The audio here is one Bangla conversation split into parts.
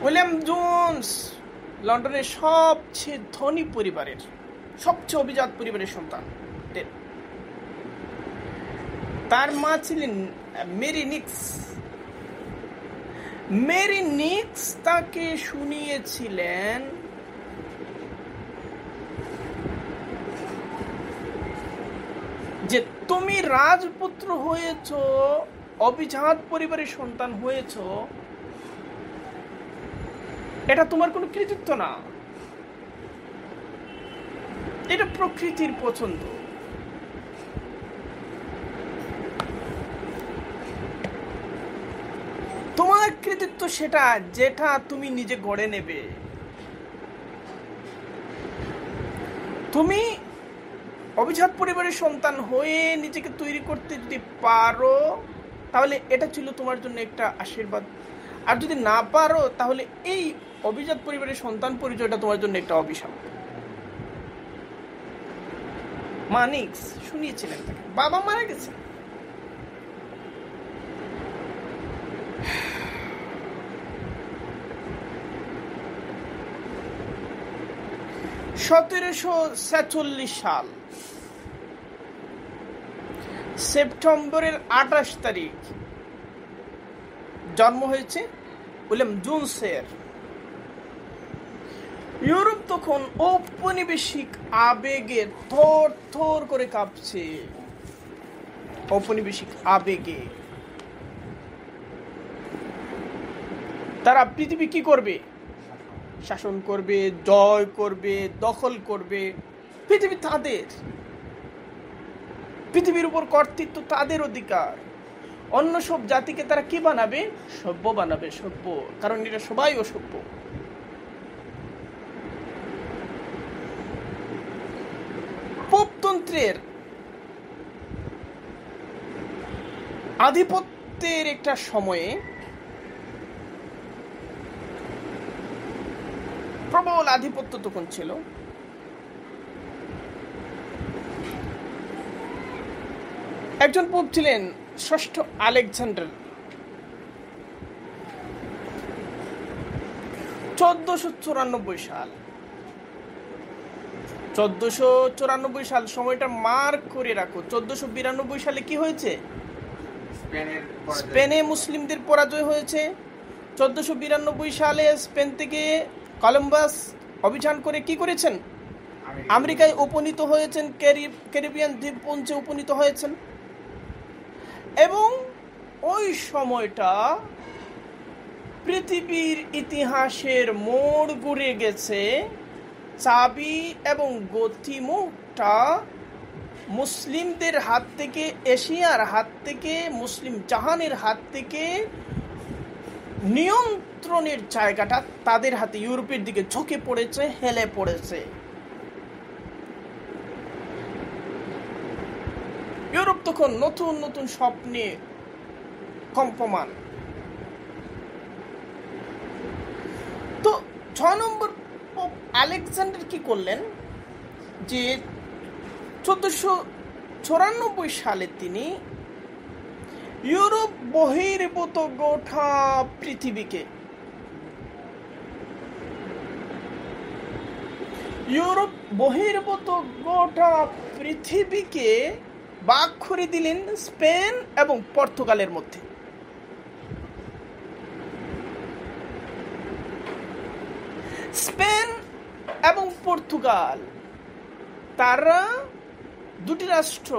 উইলিয়াম জোন্স লন্ডনের সবচেয়ে ধনী পরিবারের, সবচেয়ে অভিজাত পরিবারের সন্তান। তার মা ছিলেন মেরি নিক্স। মেরি নিক্স তাকে শুনিয়েছিলেন যে তুমি রাজপুত্র হয়েছ, অভিজাত পরিবারের সন্তান হয়েছ, এটা তোমার কোনো কৃতিত্ব না, এটা প্রকৃতির পছন্দ। তোমার কৃতিত্ব সেটা যেটা তুমি নিজে গড়ে নেবে। তুমি অভিজাত পরিবারের সন্তান হয়ে নিজেকে তৈরি করতে যদি পারো তাহলে এটা ছিল তোমার জন্য একটা আশীর্বাদ, আর যদি না পারো তাহলে এই অভিজাত পরিবারের সন্তান পরিচয়টা তোমার জন্য একটা অভিশাপ। মা নিক্স শুনিয়েছিলেন তাকে, বাবা মারা গেছে। সাল সেপ্টেম্বরের 28 তারিখ জন্ম হয়েছে উইলিয়াম জোন্সের। ইউরোপ তখন ঔপনিবেশিক আবেগে থর থর করে কাঁপছে। ঔপনিবেশিক আবেগে তারা পৃথিবী কি করবে? শাসন করবে, জয় করবে, দখল করবে। পৃথিবী তাদের, পৃথিবীর উপর কর্তৃত্ব তাদের অধিকার। অন্য সব জাতিকে তারা কি বানাবে? সভ্য বানাবে, সভ্য, কারণ এটা সবাই অসভ্য। পোপতন্ত্রের আধিপত্যের একটা সময়ে প্রবল আধিপত্য তখন ছিল। একজন পোপ ছিলেন ষষ্ঠ আলেকজান্ডার। 1494 সাল, 1494 সাল সময়টা মার্ক করে রাখো। 1492 সালে কি হয়েছে? স্পেনে মুসলিমদের পরাজয় হয়েছে। 1492 সালে স্পেন থেকে কলম্বাস অভিযান করে কি করেছেন? আমেরিকায় উপনীত হয়েছেন, ক্যারিবিয়ান দ্বীপপুঞ্জে উপনীত হয়েছেন। এবং ওই সময়টা পৃথিবীর ইতিহাসের মোড় ঘুরে গেছে। চাবি এবং গতিমুখটা মুসলিমদের হাত থেকে, এশিয়ার হাত থেকে, মুসলিম জাহানের হাত থেকে নিয়ন্ত্রণের জায়গাটা তাদের হাতে, ইউরোপের দিকে ঝুঁকে পড়েছে, হেলে পড়েছে। ইউরোপ তখন নতুন নতুন স্বপ্নে কম্পমান। তো 6 নম্বর পোপ আলেকজান্ডার কি করলেন যে 1494 সালে তিনি ইউরোপ বহির্ভূত গোটা পৃথিবীকে, ইউরোপ বহির্ভূত গোটা পৃথিবীকে ভাগ করে দিলেন স্পেন এবং পর্তুগালের মধ্যে। স্পেন এবং পর্তুগাল তারা দুটি রাষ্ট্র,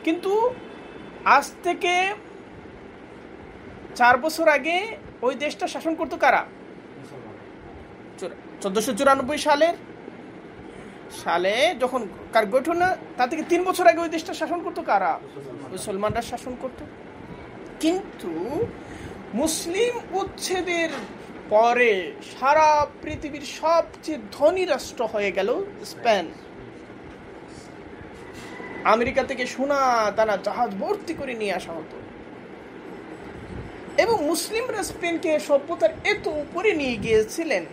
কিন্তু আজ থেকে 4 বছর আগে ওই দেশটা শাসন করতো কারা? 1494 সালে যখন কার গঠন, তা থেকে 3 বছর আগে ওই দেশটা শাসন করতো কারা? মুসলমানরা শাসন করত। কিন্তু মুসলিম উচ্ছেদের পরে সারা পৃথিবীর সবচেয়ে ধনী রাষ্ট্র হয়ে গেল স্পেন। আমেরিকা থেকে সোনা দানা জাহাজ ভর্তি করে নিয়ে আসা হতো, এবং মুসলিমরা স্পেনকে সভ্যতার এত উপরে নিয়ে গিয়েছিলেন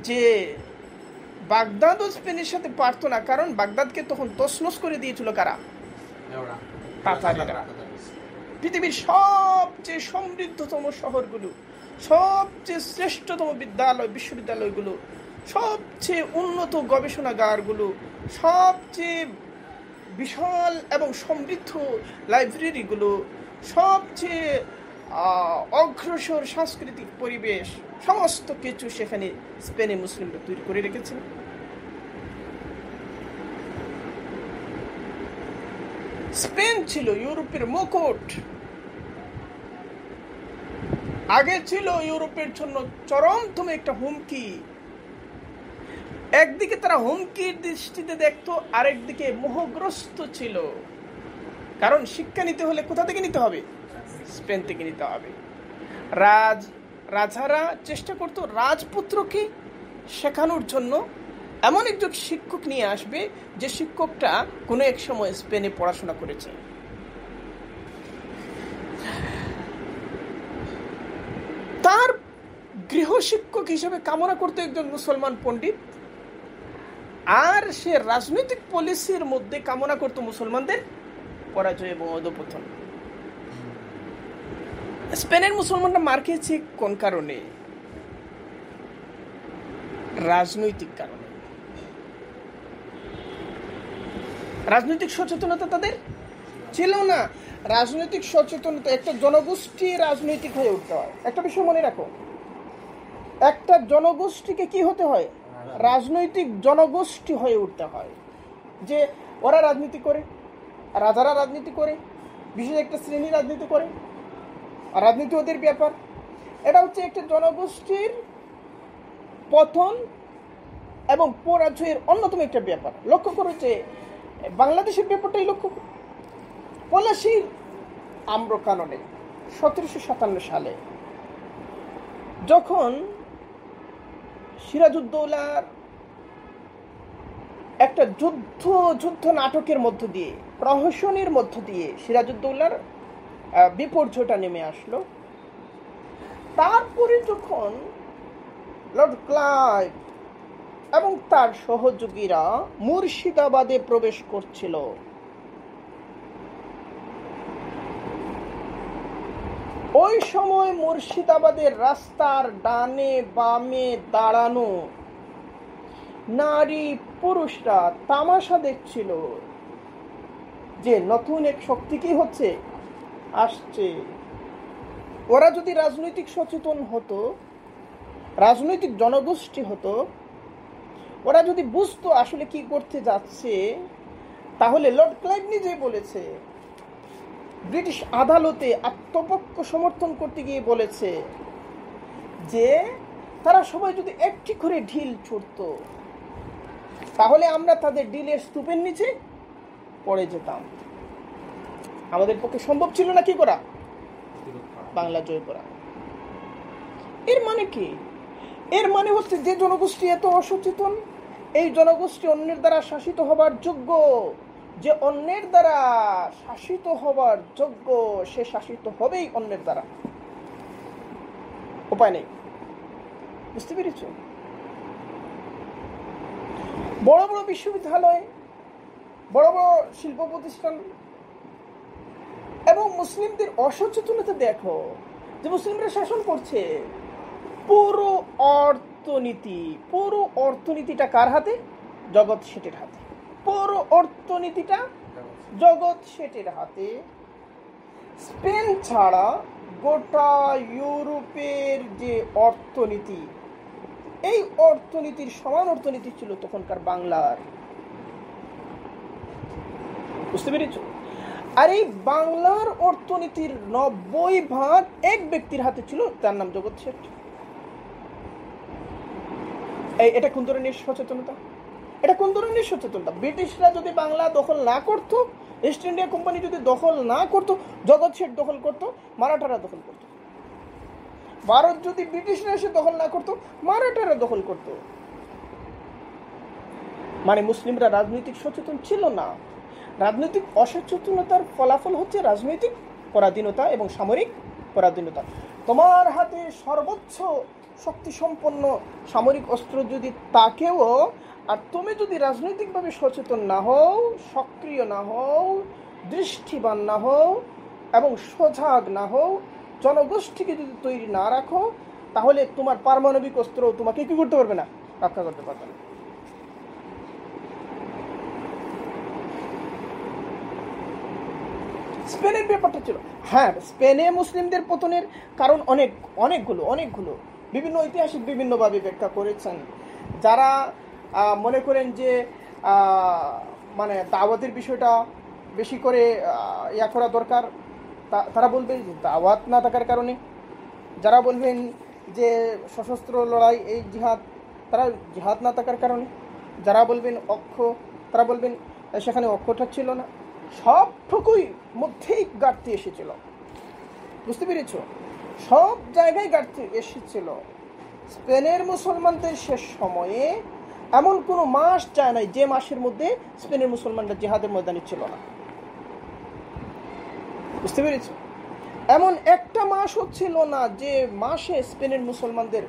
যে বাগদাদ ও স্পেনের সাথে পারত না, কারণ বাগদাদকে তখন তছনছ করে দিয়েছিল কারা? তাতারিরা। পৃথিবীর সবচেয়ে সমৃদ্ধতম শহরগুলো, সবচেয়ে শ্রেষ্ঠতম বিশ্ববিদ্যালয়গুলো, সবচেয়ে উন্নত গবেষণাগারগুলো, সবচেয়ে বিশাল এবং সমৃদ্ধ লাইব্রেরিগুলো, সবচেয়ে অগ্রসর সাংস্কৃতিক পরিবেশ, সমস্ত কিছু সেখানে স্পেনে মুসলিমরা তৈরি করে রেখেছেন। স্পেন ছিল ইউরোপের মুকুট, আগে ছিল ইউরোপের জন্য চরমতম একটা হুমকি। একদিকে তারা হুমকির দৃষ্টিতে দেখতো, আরেকদিকে মোহগ্রস্ত ছিল। কারণ শিক্ষা নিতে হলে কোথা থেকে নিতে হবে? স্পেন থেকে নিতে হবে। রাজারা চেষ্টা করতো রাজপুত্রকে শেখানোর জন্য এমন একজন শিক্ষক নিয়ে আসবে যে শিক্ষকটা কোনো এক সময় স্পেনে পড়াশোনা করেছে। তার গৃহশিক্ষক হিসেবে কামনা করতো একজন মুসলমান পণ্ডিত, আর সে রাজনৈতিক পলিসির মধ্যে কামনা করতো মুসলমানদের পরাজয় এবং অধঃপতন। স্পেনের মুসলমানরা মার খেয়েছে কোন কারণে? রাজনৈতিক কারণে। রাজনৈতিক সচেতনতা তাদের ছিল না। রাজনৈতিক সচেতনতা, একটা জনগোষ্ঠী রাজনৈতিক হয়ে উঠতে হয়। একটা বিষয় মনে রাখো, একটা জনগোষ্ঠীকে কি হতে হয়? রাজনৈতিক জনগোষ্ঠী হয়ে উঠতে হয়। যে ওরা রাজনীতি করে, রাজারা রাজনীতি করে, বিশেষ একটা শ্রেণী রাজনীতি করে, রাজনীতি ওদের ব্যাপার। এটা হচ্ছে একটা জনগোষ্ঠীর পতন এবং পরাজয়ের অন্যতম একটা ব্যাপার। লক্ষ্য করো যে বাংলাদেশের ব্যাপারটাই লক্ষ্য করো। পলাশীর আম্রকাননে 1757 সালে যখন সিরাজউদ্দৌলার একটা যুদ্ধ নাটকের মধ্য দিয়ে, প্রহসনের মধ্য দিয়ে সিরাজউদ্দৌলার বিপর্যয়টা নেমে আসলো, তারপরে যখন লর্ড ক্লাইভ এবং তার সহযোগীরা মুর্শিদাবাদে প্রবেশ করছিল, ওই সময় মুর্শিদাবাদের রাস্তার ডানে বামে দাঁড়ানো নারী পুরুষরা তামাশা দেখছিল যে নতুন এক শক্তি কি হচ্ছে, আসছে। ওরা যদি রাজনৈতিক সচেতন হতো, রাজনৈতিক জনগোষ্ঠী হতো, ওরা যদি বুঝতো আসলে কি করতে যাচ্ছে, তাহলে লর্ড ক্লাইভ নিজেই বলেছে, ব্রিটিশ আদালতে আত্মপক্ষ সমর্থন করতে গিয়ে বলেছে যে তারা সবাই যদি একটি করে ঢিল ছুড়ত, তাহলে আমরা তাদের ঢিলের স্তূপের নিচে পড়ে যেতাম। আমাদের পক্ষে সম্ভব ছিল না কি করা? বাংলা জয় করা। এর মানে কি? এর মানে হচ্ছে যে জনগোষ্ঠী এত অসচেতন, এই জনগোষ্ঠী অন্যের দ্বারা শাসিত হবার যোগ্য। যে অন্যের দ্বারা শাসিত হবার যোগ্য, সে শাসিত হবেই অন্যের দ্বারা, উপায় নেই। বুঝতে পেরেছ? বড় বড় বিশ্ববিদ্যালয়, বড় বড় শিল্প প্রতিষ্ঠান এবং মুসলিমদের অসচেতনতা দেখো, যে মুসলিমরা শাসন করছে। পুরো অর্থনীতিটা কার হাতে? জগৎ শেঠের হাতে। পুরো অর্থনীতিটা জগৎ শেঠের হাতে। স্পেন ছাড়া গোটা ইউরোপের যে অর্থনীতি, এই অর্থনীতির সমান অর্থনীতি ছিল তখনকার বাংলার। বুঝতে পেরেছ? আর এই বাংলার অর্থনীতির 90% এক ব্যক্তির হাতে ছিল, তার নাম জগৎ শেঠ। এটা কোন ধরনের সচেতনতা? এটা কোন ধরনের সচেতনতা? ব্রিটিশরা যদি বাংলা দখল না করত, ইস্ট ইন্ডিয়া কোম্পানি যদি দখল না করত, জগৎ শেঠ দখল করত, মারাঠারা দখল করত। ভারত যদি ব্রিটিশরা এসে দখল না করত, মারাঠারা দখল করত। মানে মুসলিমরা রাজনৈতিক সচেতন ছিল না। রাজনৈতিক অসচেতনতার ফলাফল হচ্ছে রাজনৈতিক পরাধীনতা এবং সামরিক পরাধীনতা। তোমার হাতে সর্বোচ্চ শক্তি সম্পন্ন সামরিক অস্ত্র যদি তাকেও, আর তুমি যদি রাজনৈতিকভাবে সচেতন না হও, সক্রিয় না হও, দৃষ্টিবান না হও, এবং সজাগ না হও, জনগোষ্ঠীকে যদি তৈরি না রাখো, তাহলে তোমার পারমাণবিক অস্ত্র তোমাকে কি করতে পারবে না, রক্ষা করতে পারবে না। স্পেনের ব্যাপারটা ছিল, হ্যাঁ, স্পেনে মুসলিমদের পতনের কারণ অনেকগুলো বিভিন্ন ঐতিহাসিক বিভিন্নভাবে ব্যাখ্যা করেছেন। যারা মনে করেন যে মানে দাওয়াতের বিষয়টা বেশি করে ইয়া করা দরকার, তারা বলবেন যে দাওয়াত না থাকার কারণে। যারা বলবেন যে সশস্ত্র লড়াই, এই জিহাদ, তারা জিহাদ না থাকার কারণে। যারা বলবেন তারা বলবেন সেখানে অক্ষটা ছিল না। সবটুকুই মধ্যেই ঘাটতি এসেছিল, বুঝতে পেরেছ? সব জায়গায় ঘাটতি এসেছিল। স্পেনের মুসলমানদের শেষ সময়ে এমন কোনো মাস যায় নাই যে মাসের মধ্যে স্পেনের মুসলমানরা জিহাদের ময়দানে ছিল না, বুঝতে পেরেছ? এমন একটা মাসও ছিল না যে মাসে স্পেনের মুসলমানদের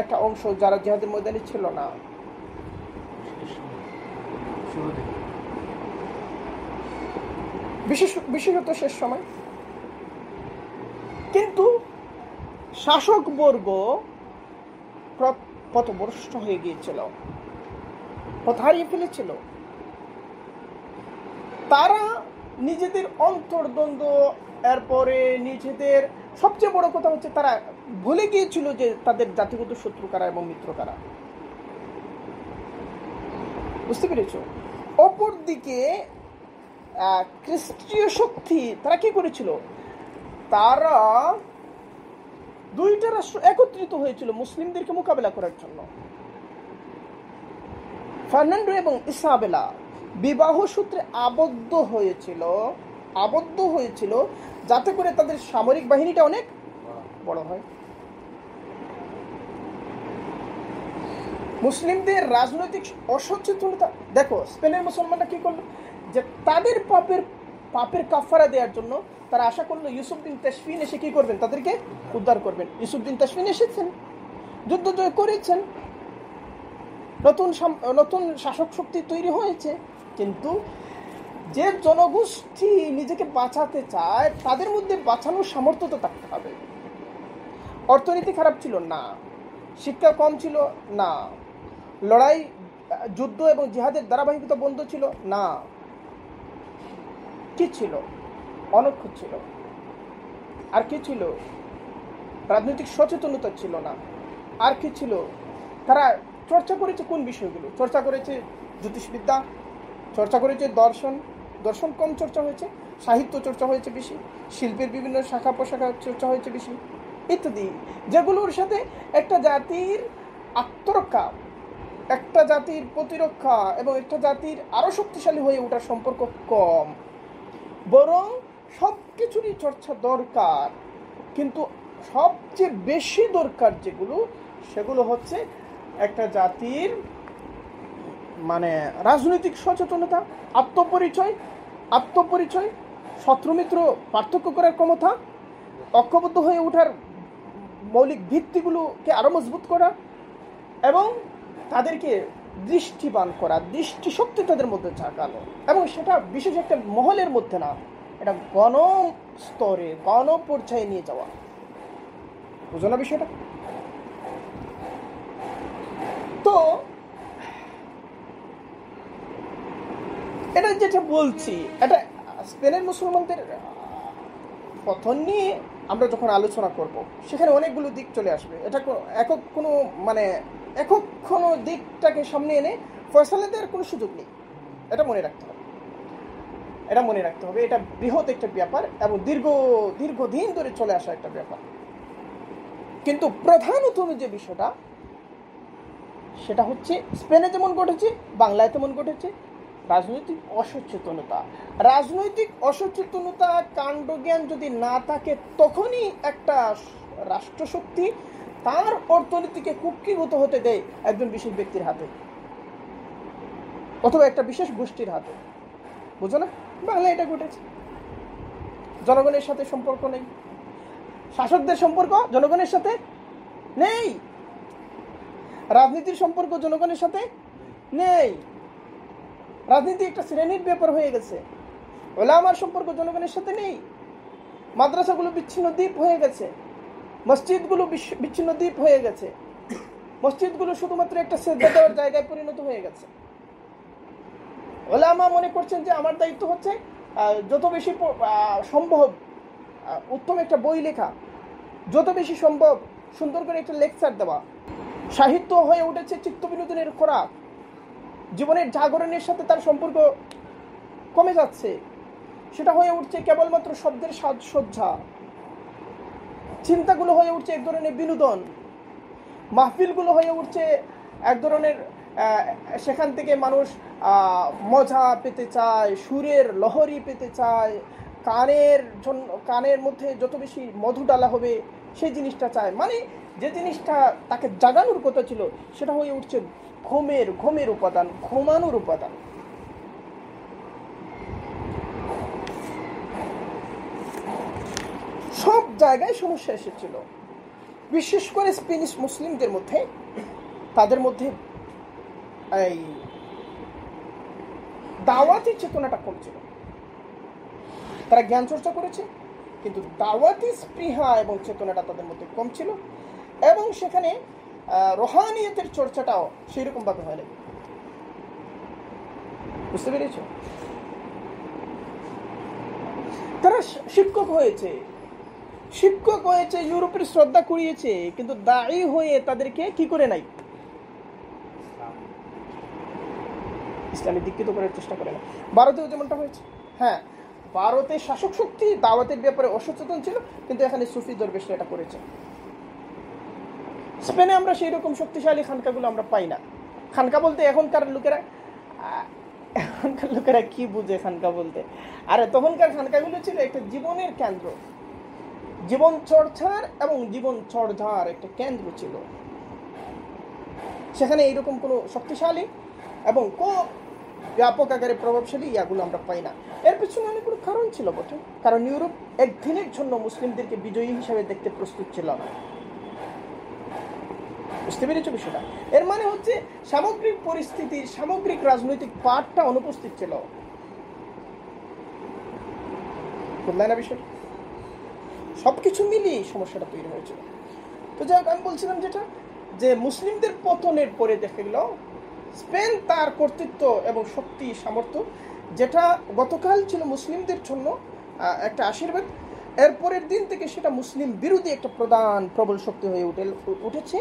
একটা অংশ যারা জিহাদের ময়দানে ছিল না। বিশেষত শেষ সময়। কিন্তু শাসকবর্গ পথভ্রষ্ট হয়ে গিয়েছিল, পথ হারিয়ে ফেলেছিল। তারা নিজেদের অন্তর্দ্বন্দ্ব, এরপরে নিজেদের সবচেয়ে বড় কথা হচ্ছে তারা ভুলে গিয়েছিল যে তাদের জাতিগত শত্রু কারা এবং মিত্র কারা, বুঝতে পেরেছ? অপরদিকে খ্রিস্টীয় শক্তি তারা কি করেছিল, তারা দুইটা রাষ্ট্র একত্রিত হয়েছিল মুসলিমদেরকে মোকাবেলা করার জন্য। ফার্নান্ডো এবং ইসাবেলা বিবাহ সূত্রে আবদ্ধ হয়েছিল যাতে করে তাদের সামরিক বাহিনীটা অনেক বড় হয়। মুসলিমদের রাজনৈতিক অসচেতনতা দেখো, স্পেনের মুসলমানরা কি করলো, যে তাদের পাপের কাফারা দেওয়ার জন্য তারা আশা করলো ইউসুফ বিন তাশফিন এসে কি করবেন, তাদেরকে উদ্ধার করবেন। ইউসুফ বিন তাশফিন এসেছেন, যুদ্ধ জয় করেছেন, নতুন শাসক শক্তি তৈরি হয়েছে। কিন্তু যে জনগোষ্ঠী নিজেকে বাঁচাতে চায় তাদের মধ্যে বাঁচানোর সামর্থ্য তো থাকতে হবে। অর্থনীতি খারাপ ছিল না, শিক্ষা কম ছিল না, লড়াই, যুদ্ধ এবং জিহাদের ধারাবাহিকতা বন্ধ ছিল না, কি ছিল, অনক্ষ ছিল। আর কি ছিল, রাজনৈতিক সচেতনতা ছিল না। আর কি ছিল, তারা চর্চা করেছে কোন বিষয়গুলো, চর্চা করেছে জ্যোতিষবিদ্যা, চর্চা করেছে দর্শন কম চর্চা হয়েছে, সাহিত্য চর্চা হয়েছে বেশি, শিল্পের বিভিন্ন শাখা প্রশাখা চর্চা হয়েছে বেশি, ইত্যাদি, যেগুলোর সাথে একটা জাতির আত্মরক্ষা, একটা জাতির প্রতিরক্ষা এবং একটা জাতির আরো শক্তিশালী হয়ে ওঠার সম্পর্ক কম। বরং সব কিছুরই চর্চা দরকার, কিন্তু সবচেয়ে বেশি দরকার সেগুলো হচ্ছে একটা জাতির মানে রাজনৈতিক সচেতনতা, আত্মপরিচয়, শত্রুমিত্র পার্থক্য করার ক্ষমতা, ঐক্যবদ্ধ হয়ে ওঠার মৌলিক ভিত্তিগুলোকে আরো মজবুত করা এবং তাদেরকে দৃষ্টিবান করা, দৃষ্টিশক্তি তাদের মধ্যে জাগানো, এবং সেটা বিশেষ একটা মহলের মধ্যে না, এটা গণস্তরে, গণপর্যায়ে নিয়ে যাওয়া। বুঝো না বিষয়টা? তো এটা যেটা বলছি, এটা স্পেনের মুসলমানদের পতন নিয়ে আমরা যখন আলোচনা করব সেখানে অনেকগুলো দিক চলে আসবে। এটা একক কোনো দিকটাকে সামনে এনে ফয়সালা দেওয়ার কোনো সুযোগ নেই, এটা মনে রাখতে হবে। এটা বৃহৎ একটা ব্যাপার এবং দীর্ঘদিন ধরে চলে আসা একটা ব্যাপার। কিন্তু প্রধানতম যে বিষয়টা সেটা হচ্ছে স্পেনে যেমন ঘটেছে বাংলায় তেমন ঘটেছে, রাজনৈতিক অসচেতনতা, কাণ্ডজ্ঞান যদি না থাকে তখনই একটা রাষ্ট্রশক্তি তার অর্থনীতিকে কুক্ষিগত হতে দেয় একজন বিশেষ ব্যক্তির হাতে অথবা একটা বিশেষ গোষ্ঠীর হাতে। বুঝো না? বাংলায় এটা ঘটেছে। জনগণের সাথে সম্পর্ক নেই, শাসকদের সম্পর্ক জনগণের সাথে নেই, রাজনীতির সম্পর্ক জনগণের সাথে নেই, রাজনীতি একটা শ্রেণীর ব্যাপার হয়ে গেছে। ওলামার সম্পর্ক জনগণের সাথে নেই, মাদ্রাসাগুলো বিচ্ছিন্ন দ্বীপ হয়ে গেছে, মসজিদগুলো বিচ্ছিন্ন দ্বীপ হয়ে গেছে, মসজিদগুলো শুধুমাত্র একটা সেজদা দেওয়ার জায়গায় পরিণত হয়ে গেছে। ওলামা মনে করছেন যে আমার দায়িত্ব হচ্ছে যত বেশি সম্ভব উত্তম একটা বই লেখা, যত বেশি সম্ভব সুন্দর করে একটা লেকচার দেওয়া। সাহিত্য হয়ে উঠেছে চিত্ত বিনোদনের খোরাক, জীবনের জাগরণের সাথে তার সম্পর্ক কমে যাচ্ছে। সেটা হয়ে উঠছে কেবলমাত্র শব্দের সাজসজ্জা, চিন্তাগুলো হয়ে উঠছে এক ধরনের বিনোদন, মাহফিলগুলো হয়ে উঠছে এক ধরনের সেখান থেকে মানুষ মজা পেতে চায়, সুরের লহরী পেতে চায়, কানের মধ্যে যত বেশি মধু ডালা হবে সেই জিনিসটা চায়। মানে যে জিনিসটা তাকে জাগানোর কথা ছিল সেটা হয়ে উঠছে ঘুমের উপাদান, ঘুমানোর উপাদান। সব জায়গায় সমস্যা এসেছিল, বিশেষ করে স্প্যানিশ মুসলিমদের মধ্যে। তাদের মধ্যে এই দাওয়াতি চেতনাটা কম ছিল। তারা জ্ঞান চর্চা করেছে, কিন্তু দাওয়াতি স্পৃহা এবং চেতনাটা তাদের মধ্যে কম ছিল, এবং সেখানে রোহানিয়তের চর্চাটাও সেই রকম ভাবে হয় না। বুঝতে পেরেছ? তারা শিক্ষক হয়েছে, ইউরোপের শ্রদ্ধা কুড়িয়েছে, কিন্তু দায়ী হয়ে তাদেরকে কি করে নাই, ইসলামে দীক্ষিত করার চেষ্টা করে না। ভারতেও যেমনটা হয়েছে। হ্যাঁ, ভারতের শাসক শক্তি দাওয়াতের ব্যাপারে অসচেতন ছিল, কিন্তু এখানে সুফি দরবেশরা এটা করেছে। স্পেনে আমরা সেই রকম শক্তিশালী খানকাগুলো আমরা পাই না। খানকা বলতে এখনকার লোকেরা কি বুঝে খানকা বলতে? আরে তখনকার খানকাগুলো ছিল একটা জীবনের কেন্দ্র, জীবন চর্চার এবং জীবন চর্চার একটা কেন্দ্র ছিল। সেখানে এইরকম কোনো শক্তিশালী এবং খুব ব্যাপক আকারে প্রভাবশালী ইয়াগুলো আমরা পাই না। এর পিছনে অনেক কোনো কারণ ছিল বটে, কারণ ইউরোপ একদিনের জন্য মুসলিমদেরকে বিজয়ী হিসাবে দেখতে প্রস্তুত ছিল না। বুঝতে পেরেছ বিষয়টা? এর মানে হচ্ছে সামগ্রিক পরিস্থিতির, সামগ্রিক রাজনৈতিক পাঠটা অনুপস্থিত ছিল। বুঝলেন না বিষয়? সবকিছু মিলিয়ে সমস্যাটা তৈরি হয়েছিল। তো যাই হোক, আমি বলছিলাম যেটা, যে মুসলিমদের পতনের পরে দেখা গেল স্পেন তার কর্তৃত্ব এবং শক্তি সামর্থ্য, যেটা গতকাল ছিল মুসলিমদের জন্য একটা আশীর্বাদ, এরপরের দিন থেকে সেটা মুসলিম বিরোধী একটা প্রবল শক্তি হয়ে উঠেছে।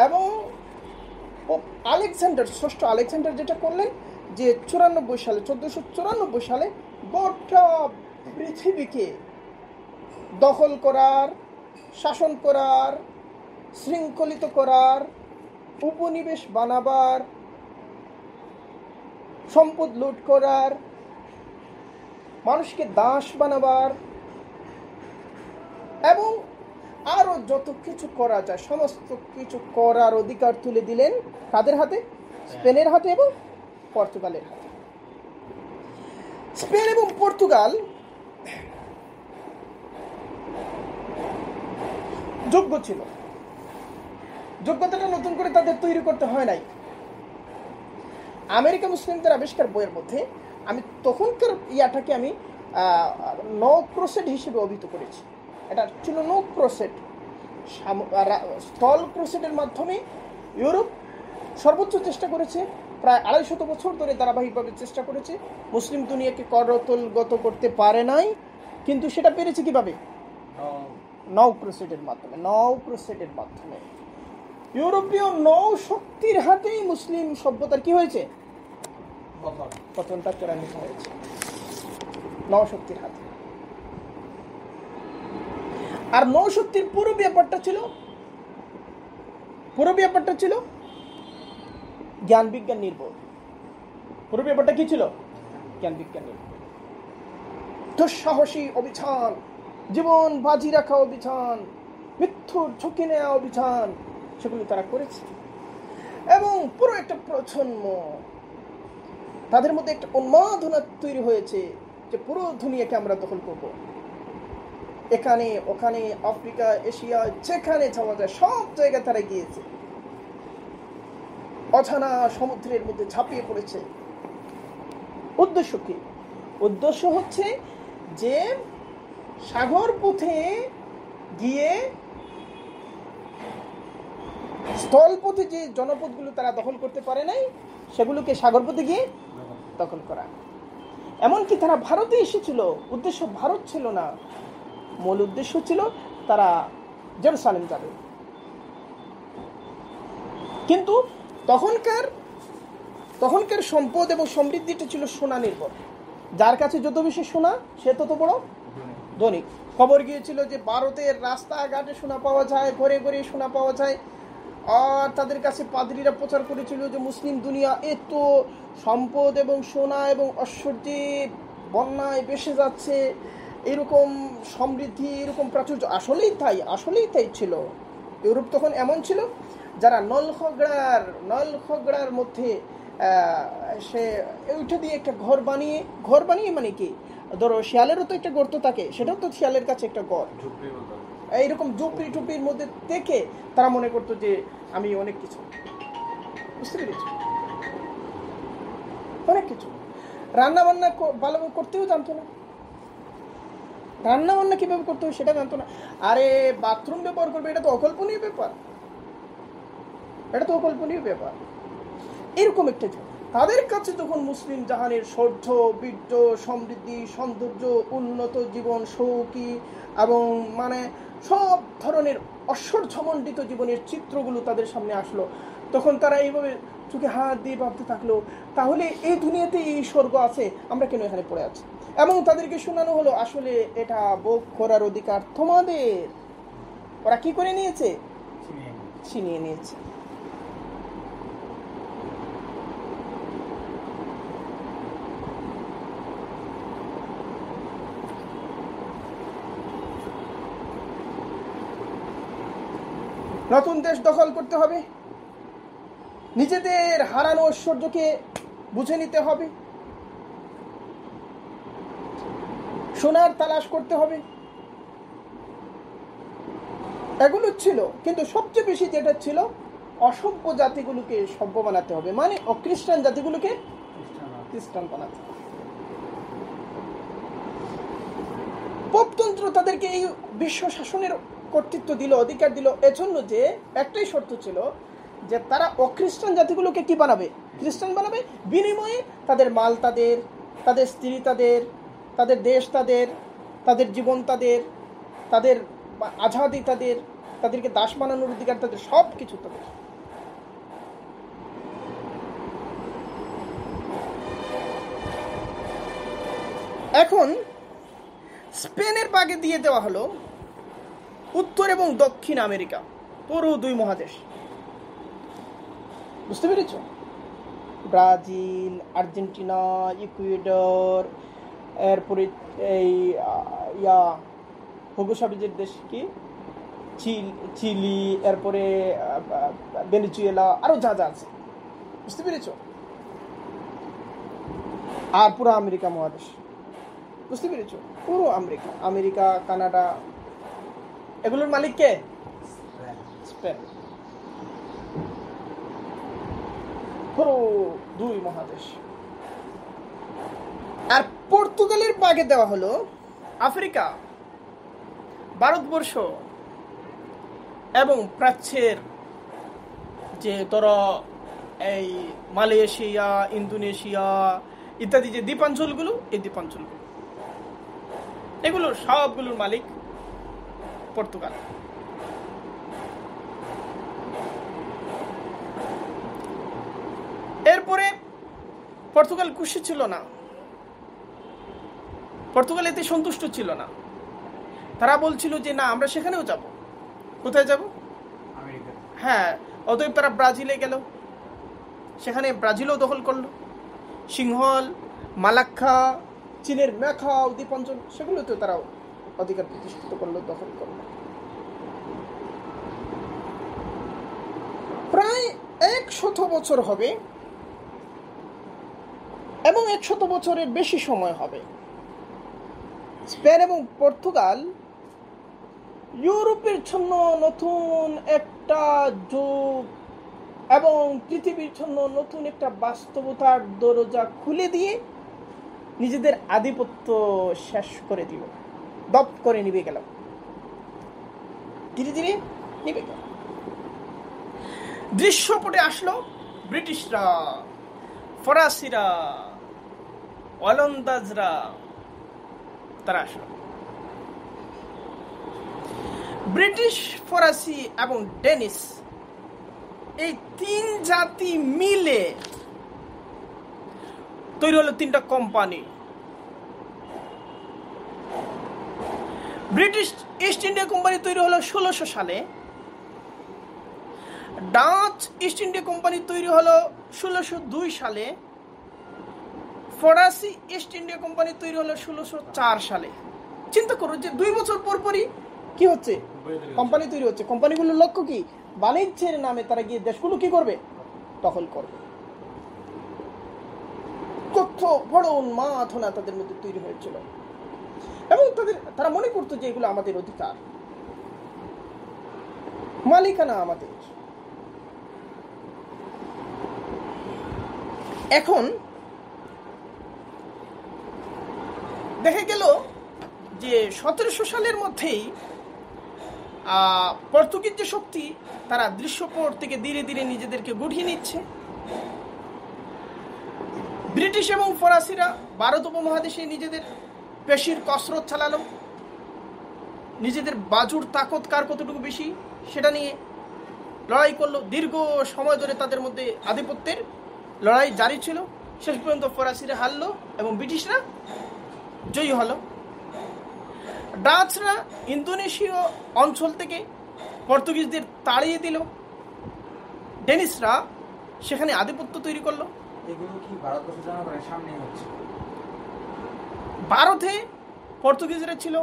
এবং ষষ্ঠ আলেকজান্ডার যেটা করলেন, যে 1494 সালে গোটা পৃথিবীকে দখল করার, শাসন করার, শৃঙ্খলিত করার, উপনিবেশ বানাবার, সম্পদ লুট করার, মানুষকে দাস বানাবার এবং আরো যত কিছু করা যায় সমস্ত কিছু করার অধিকার তুলে দিলেন কাদের হাতে? স্পেনের হাতে এবং পর্তুগালের হাতে। স্পেন এবং পর্তুগাল যোগ্য ছিল, যোগ্যতাটা নতুন করে তাদের তৈরি করতে হয় নাই। আমেরিকা মুসলিমদের আবিষ্কার বইয়ের মধ্যে আমি তখনকার ইয়াটাকে আমি নো ক্রুসেড হিসেবে অভিহিত করেছি। এটা ছিল নো ক্রুসেড, স্থল ক্রুসেডের মাধ্যমে ইউরোপ সর্বোচ্চ চেষ্টা করেছে, প্রায় 250 বছর ধরে ধারাবাহিকভাবে চেষ্টা করেছে, মুসলিম দুনিয়াকে করতলগত করতে পারে নাই। কিন্তু সেটা পেরেছে কিভাবে? নৌ ক্রুসেডের মাধ্যমে। ইউরোপীয় নৌ শক্তির হাতেই মুসলিম সভ্যতার কি হয়েছে? পতনটা ত্বরান্বিত হয়েছে নৌ শক্তির হাতে। আর নৌ শক্তির পুরো ব্যাপারটা ছিল জ্ঞান বিজ্ঞান নির্ভর। পুরো ব্যাপারটা কি ছিল? জ্ঞান বিজ্ঞান নির্ভর। দুঃসাহসী অভিযান, জীবন বাজি রাখা অভিযান, মৃত্যুর ঝুঁকি নেওয়া অভিযান, সেগুলো তারা করেছে। এবং পুরো একটা প্রজন্ম, তাদের মধ্যে একটা উন্মাদনা তৈরি হয়েছে যে পুরো দুনিয়াকে আমরা দখল করব। এখানে ওখানে, আফ্রিকা, এশিয়া, যেখানে যাওয়া যায় সব জায়গায় তারা গিয়েছে, অজানা সমুদ্রের মধ্যে ঝাঁপিয়ে পড়েছে। উদ্দেশ্য কি? উদ্দেশ্য হচ্ছে যে সাগর পথে গিয়ে স্থলপথে যে জনপদগুলো তারা দখল করতে পারে নাই, সেগুলোকে সাগর পথে গিয়ে দখল করা। এমনকি তারা ভারতে এসেছিল, উদ্দেশ্য ভারত ছিল না, মূল উদ্দেশ্য ছিল তারা জেরুসালেম যাবে। কিন্তু তখনকার সম্পদ এবং সমৃদ্ধিটা ছিল সোনা নির্ভর। যার কাছে যত বেশি সোনা সে তত বড় ধনী। খবর গিয়েছিল যে ভারতের রাস্তাঘাটে সোনা পাওয়া যায়, ঘরে ঘরে সোনা পাওয়া যায়। আর তাদের কাছে পাদ্রীরা প্রচার করেছিল যে মুসলিম দুনিয়া এত সম্পদ এবং সোনা এবং ঐশ্বর্যে বন্যায় ভেসে যাচ্ছে, এরকম সমৃদ্ধি, এরকম প্রাচুর্য। আসলেই তাই ছিল। ইউরোপ তখন এমন ছিল, যারা নলখগড়ার মধ্যে সে ওইটা দিয়ে একটা ঘর বানিয়ে মানে কি, ধরো শিয়ালেরও তো একটা গর্ত থাকে, সেটাও তো শিয়ালের কাছে একটা ঘর। এইরকম টুপির মধ্যে থেকে তারা মনে করতো যে আমি অনেক কিছু, বুঝতে পেরেছি, অনেক কিছু। রান্না বান্না ভালোভাবে করতেও জানতো না, রান্না বান্না কিভাবে করতে হবে সেটা জানতো না। আরে বাথরুম ব্যবহার করবে, এটা তো অকল্পনীয় ব্যাপার। এরকম একটা তাদের কাছে তখন মুসলিম জাহানের শৌর্য, বীর্য, সমৃদ্ধি, সৌন্দর্য, উন্নত জীবন, সৌকি এবং মানে সব ধরনের ঐশ্বর্যমণ্ডিত জীবনের চিত্রগুলো তাদের সামনে আসলো। তখন তারা এইভাবে চোখে হাত দিয়ে ভাবতে থাকলো, তাহলে এই দুনিয়াতে এই স্বর্গ আছে, আমরা কেন এখানে পড়ে আছি? এবং তাদেরকে শোনানো হলো আসলে এটা ভোগ করার অধিকার তোমাদের। ওরা কি করে নিয়েছে? ছিনিয়ে নিয়েছে। নতুন দেশ দখল করতে হবে, নিজেদের হারানো ঐশ্বর্যকে বুঝে নিতে হবে, সোনার তালাশ করতে হবে, এগুলো ছিল। কিন্তু সবচেয়ে বেশি যেটা ছিল, অসভ্য জাতিগুলোকে সভ্য বানাতে হবে, মানে অখ্রিস্টান জাতিগুলোকে খ্রিস্টান বানাতে হবে। পোপতন্ত্র তাদেরকে এই বিশ্ব শাসনের কর্তৃত্ব দিল, অধিকার দিল, এজন্য যে একটাই শর্ত ছিল যে তারা অখ্রিস্টান জাতিগুলোকে কি বানাবে? খ্রিস্টান বানাবে। বিনিময়ে তাদের মাল তাদের, তাদের স্ত্রী তাদের, তাদের দেশ তাদের, তাদের জীবন তাদের, তাদের আজাদি তাদের, তাদেরকে দাস বানানোর অধিকার তাদের, সব কিছু তাদের। এখন স্পেনের ভাগে দিয়ে দেওয়া হলো উত্তর এবং দক্ষিণ আমেরিকা, পুরো দুই মহাদেশ। বুঝতে পেরেছ? ব্রাজিল, আর্জেন্টিনা, ইকুয়েডর, এরপরে এই হুগো চাভেজের দেশ কি চিলি, এরপরে ভেনেজুয়েলা, আরো যা যা আছে, বুঝতে পেরেছ? আর পুরো আমেরিকা মহাদেশ, বুঝতে পেরেছ? পুরো আমেরিকা, কানাডা, এগুলোর মালিক কে? স্পেন। পুরো দুই মহাদেশ। আর পর্তুগালের ভাগে দেওয়া হলো আফ্রিকা, ভারতবর্ষ এবং প্রাচ্যের যে ধরো এই মালয়েশিয়া, ইন্দোনেশিয়া ইত্যাদি যে দ্বীপাঞ্চলগুলো, এই দ্বীপাঞ্চলগুলো, এগুলোর সবগুলোর মালিক পর্তুগাল। এরপরে পর্তুগাল খুশি ছিল না, পর্তুগাল এতে সন্তুষ্ট ছিল না। তারা বলছিল যে না, আমরা সেখানেও যাব। কোথায় যাব? হ্যাঁ, অতএব তারা ব্রাজিলে গেল, সেখানে ব্রাজিলও দখল করলো। সিংহল, মালাক্কা, চীনের ম্যাকাও দ্বীপাঞ্চল, সেগুলোতেও তারা অধিকার প্রতিষ্ঠিত করলো, দখল করলো। প্রায় 100 বছর হবে এবং 100 বছরের বেশি সময় হবে স্পেন এবং পর্তুগাল ইউরোপের জন্য নতুন একটা যুগ এবং পৃথিবীর জন্য নতুন একটা বাস্তবতার দরজা খুলে দিয়ে নিজেদের আধিপত্য শেষ করে দিল। দপ করে নিভে গেল, ধীরে ধীরে নিভে গেল। দৃশ্যপটে আসলো ব্রিটিশরা, ফরাসিরা, ওলন্দাজরা, তারা আসলো। ব্রিটিশ, ফরাসি এবং ডেনিশ এই তিন জাতি মিলে তৈরি হলো তিনটা company. British east India company তৈরি হলো 1600 সালে, ডাচ ইস্ট ইন্ডিয়া কোম্পানি তৈরি হলো 1602 সালে, ফরাসি ইস্ট ইন্ডিয়া কোম্পানি তৈরি হলো 1604 সালে। চিন্তা করো যে 2 বছর পর পরই কি হচ্ছে, কোম্পানি তৈরি হচ্ছে। কোম্পানিগুলোর লক্ষ্য কি? বাণিজ্যের নামে তারা গিয়ে দেশগুলো কি করবে? দখল করবে। কত বড় উন্মাদনা তাদের মধ্যে তৈরি হয়েছিল, এবং তারা মনে করতো যে এগুলো আমাদের অধিকার, মালিকানা আমাদের। এখন দেখা গেল যে 1700 সালের মধ্যেই পর্তুগিজ যে শক্তি, তারা দৃশ্যপট থেকে ধীরে ধীরে নিজেদেরকে গুটিয়ে নিচ্ছে। ব্রিটিশ এবং ফরাসিরা ভারত উপমহাদেশে নিজেদের পেশির কসরত চালালো, নিজেদের বাজুর তাকত কার কতটুকু বেশি সেটা নিয়ে লড়াই করলো। দীর্ঘ সময় ধরে তাদের মধ্যে আধিপত্যের লড়াই জারি ছিল। শেষ পর্যন্ত ফরাসিরা হারলো এবং ব্রিটিশরা জয়ী হলো। ডাচরা ইন্দোনেশীয় অঞ্চল থেকে পর্তুগিজদের তাড়িয়ে দিল। ডেনিশরা সেখানে আধিপত্য তৈরি করলো। ভারতে পর্তুগিজরা ছিল।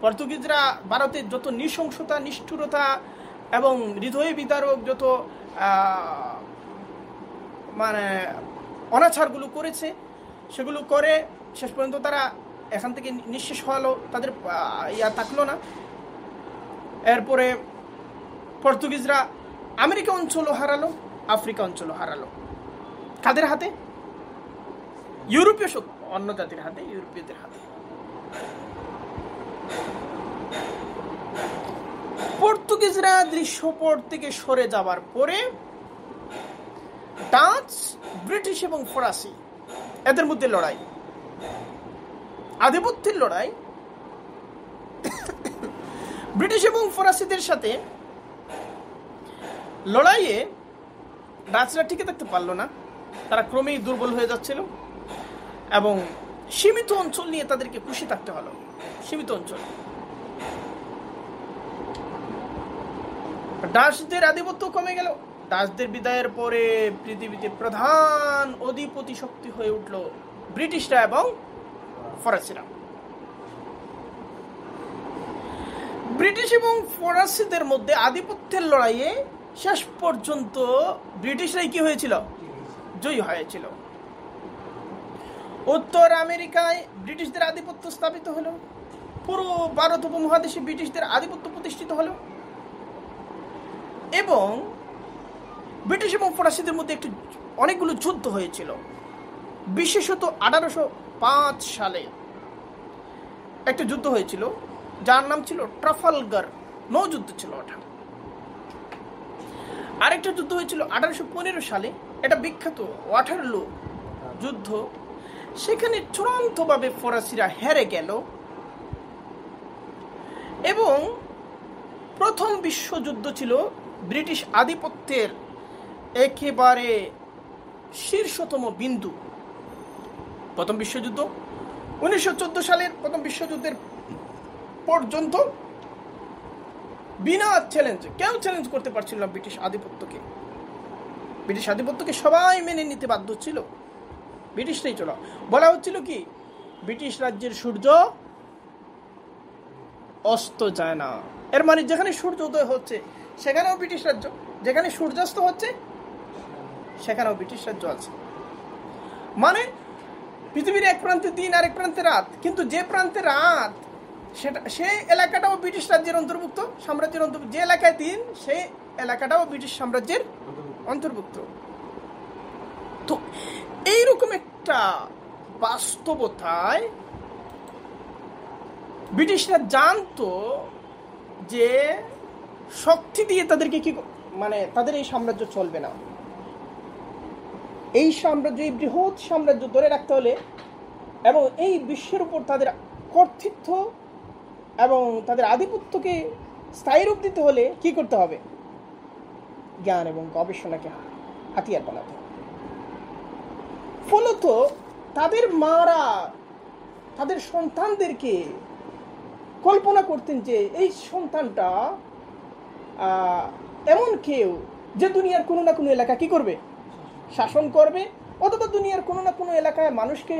পর্তুগিজরা ভারতে যত নৃশংসতা, নিষ্ঠুরতা এবং হৃদয় বিদারক যত মানে অনাচারগুলো করেছে, সেগুলো করে শেষ পর্যন্ত তারা এখান থেকে নিঃশেষ হলো, তাদের থাকলো না। এরপরে পর্তুগিজরা আমেরিকা অঞ্চলও হারালো, আফ্রিকা অঞ্চলও হারালো। কাদের হাতে? ইউরোপীয় অন্য জাতির হাতে, ইউরোপীয়দের হাতে। পর্তুগিজরা দৃশ্যপট থেকে সরে যাবার পরে ডাচ, ব্রিটিশ এবং ফরাসি এদের মধ্যে লড়াই, আধিপত্যের লড়াই। ব্রিটিশ এবং ফরাসিদের সাথে লড়াইয়ে ডাচরা টিকে থাকতে পারল না, তারা ক্রমেই দুর্বল হয়ে যাচ্ছিল এবং সীমিত অঞ্চল নিয়ে তাদেরকে খুশি থাকতে হলো। সীমিত অঞ্চল। ডাচদের আধিপত্য কমে গেল। ডাচদের বিদায়ের পরে পৃথিবীতে প্রধান অধিপতি শক্তি হয়ে উঠল ব্রিটিশরা এবং ফরাসিরা। ব্রিটিশ এবং ফরাসিদের মধ্যে আধিপত্যের লড়াইয়ে শেষ পর্যন্ত ব্রিটিশরাই কি হয়েছিল? জয়ী হয়েছিল। উত্তর আমেরিকায় ব্রিটিশদের আধিপত্য স্থাপিত হলো, পুরো ভারত উপমহাদেশে ব্রিটিশদের আধিপত্য প্রতিষ্ঠিত হলো, এবং ব্রিটিশ এবং ফরাসিদের মধ্যে অনেকগুলো যুদ্ধ হয়েছিল। বিশেষত 1805 সালে একটা যুদ্ধ হয়েছিল যার নাম ছিল ট্রাফালগার নৌযুদ্ধ ছিল ওটা। আরেকটা যুদ্ধ হয়েছিল 1815 সালে, এটা বিখ্যাত ওয়াটারলু যুদ্ধ। সেখানে চূড়ান্তভাবে ফরাসিরা হেরে গেল এবং প্রথম বিশ্বযুদ্ধ ছিল ব্রিটিশ আধিপত্যের একেবারে শীর্ষতম বিন্দু। প্রথম বিশ্বযুদ্ধ 1914 সালের প্রথম বিশ্বযুদ্ধের পর্যন্ত বিনা চ্যালেঞ্জে কেউ চ্যালেঞ্জ করতে পারছিল না ব্রিটিশ আধিপত্যকে। ব্রিটিশ আধিপত্যকে সবাই মেনে নিতে বাধ্য ছিল। ব্রিটিশরাই চলো বলা হচ্ছিল কি, ব্রিটিশ রাজ্যের সূর্য অস্ত যায় না। এর মানে যেখানে সূর্য উদয় হচ্ছে সেখানেও ব্রিটিশ রাজ্য, যেখানে সূর্যাস্ত হচ্ছে সেখানেও ব্রিটিশ রাজ্য আছে। মানে পৃথিবীর এক প্রান্তে দিন আর এক প্রান্তে রাত, কিন্তু যে প্রান্তে রাত সেটা সে এলাকাটাও ব্রিটিশ রাজ্যের অন্তর্ভুক্ত, সাম্রাজ্যের অন্তর্ভুক্ত। যে এলাকায় দিন সেই এলাকাটাও ব্রিটিশ সাম্রাজ্যের অন্তর্ভুক্ত। তো এইরকম একটা বাস্তবতায় ব্রিটিশরা জানতো যে শক্তি দিয়ে তাদেরকে কি মানে তাদের এই সাম্রাজ্য চলবে না। এই সাম্রাজ্য, এই বৃহৎ সাম্রাজ্য ধরে রাখতে হলে এবং এই বিশ্বের উপর তাদের কর্তৃত্ব এবং তাদের আধিপত্যকে স্থায়ী রূপ দিতে হলে কি করতে হবে? জ্ঞান এবং গবেষণাকে হাতিয়ার বানাতে হবে। ফলত তাদের মারা তাদের সন্তানদেরকে কল্পনা করতেন যে এই সন্তানটা এমন কেউ যে দুনিয়ার কোনো না কোনো এলাকা কি করবে? শাসন করবে, অথবা দুনিয়ার কোনো না কোনো এলাকায় মানুষকে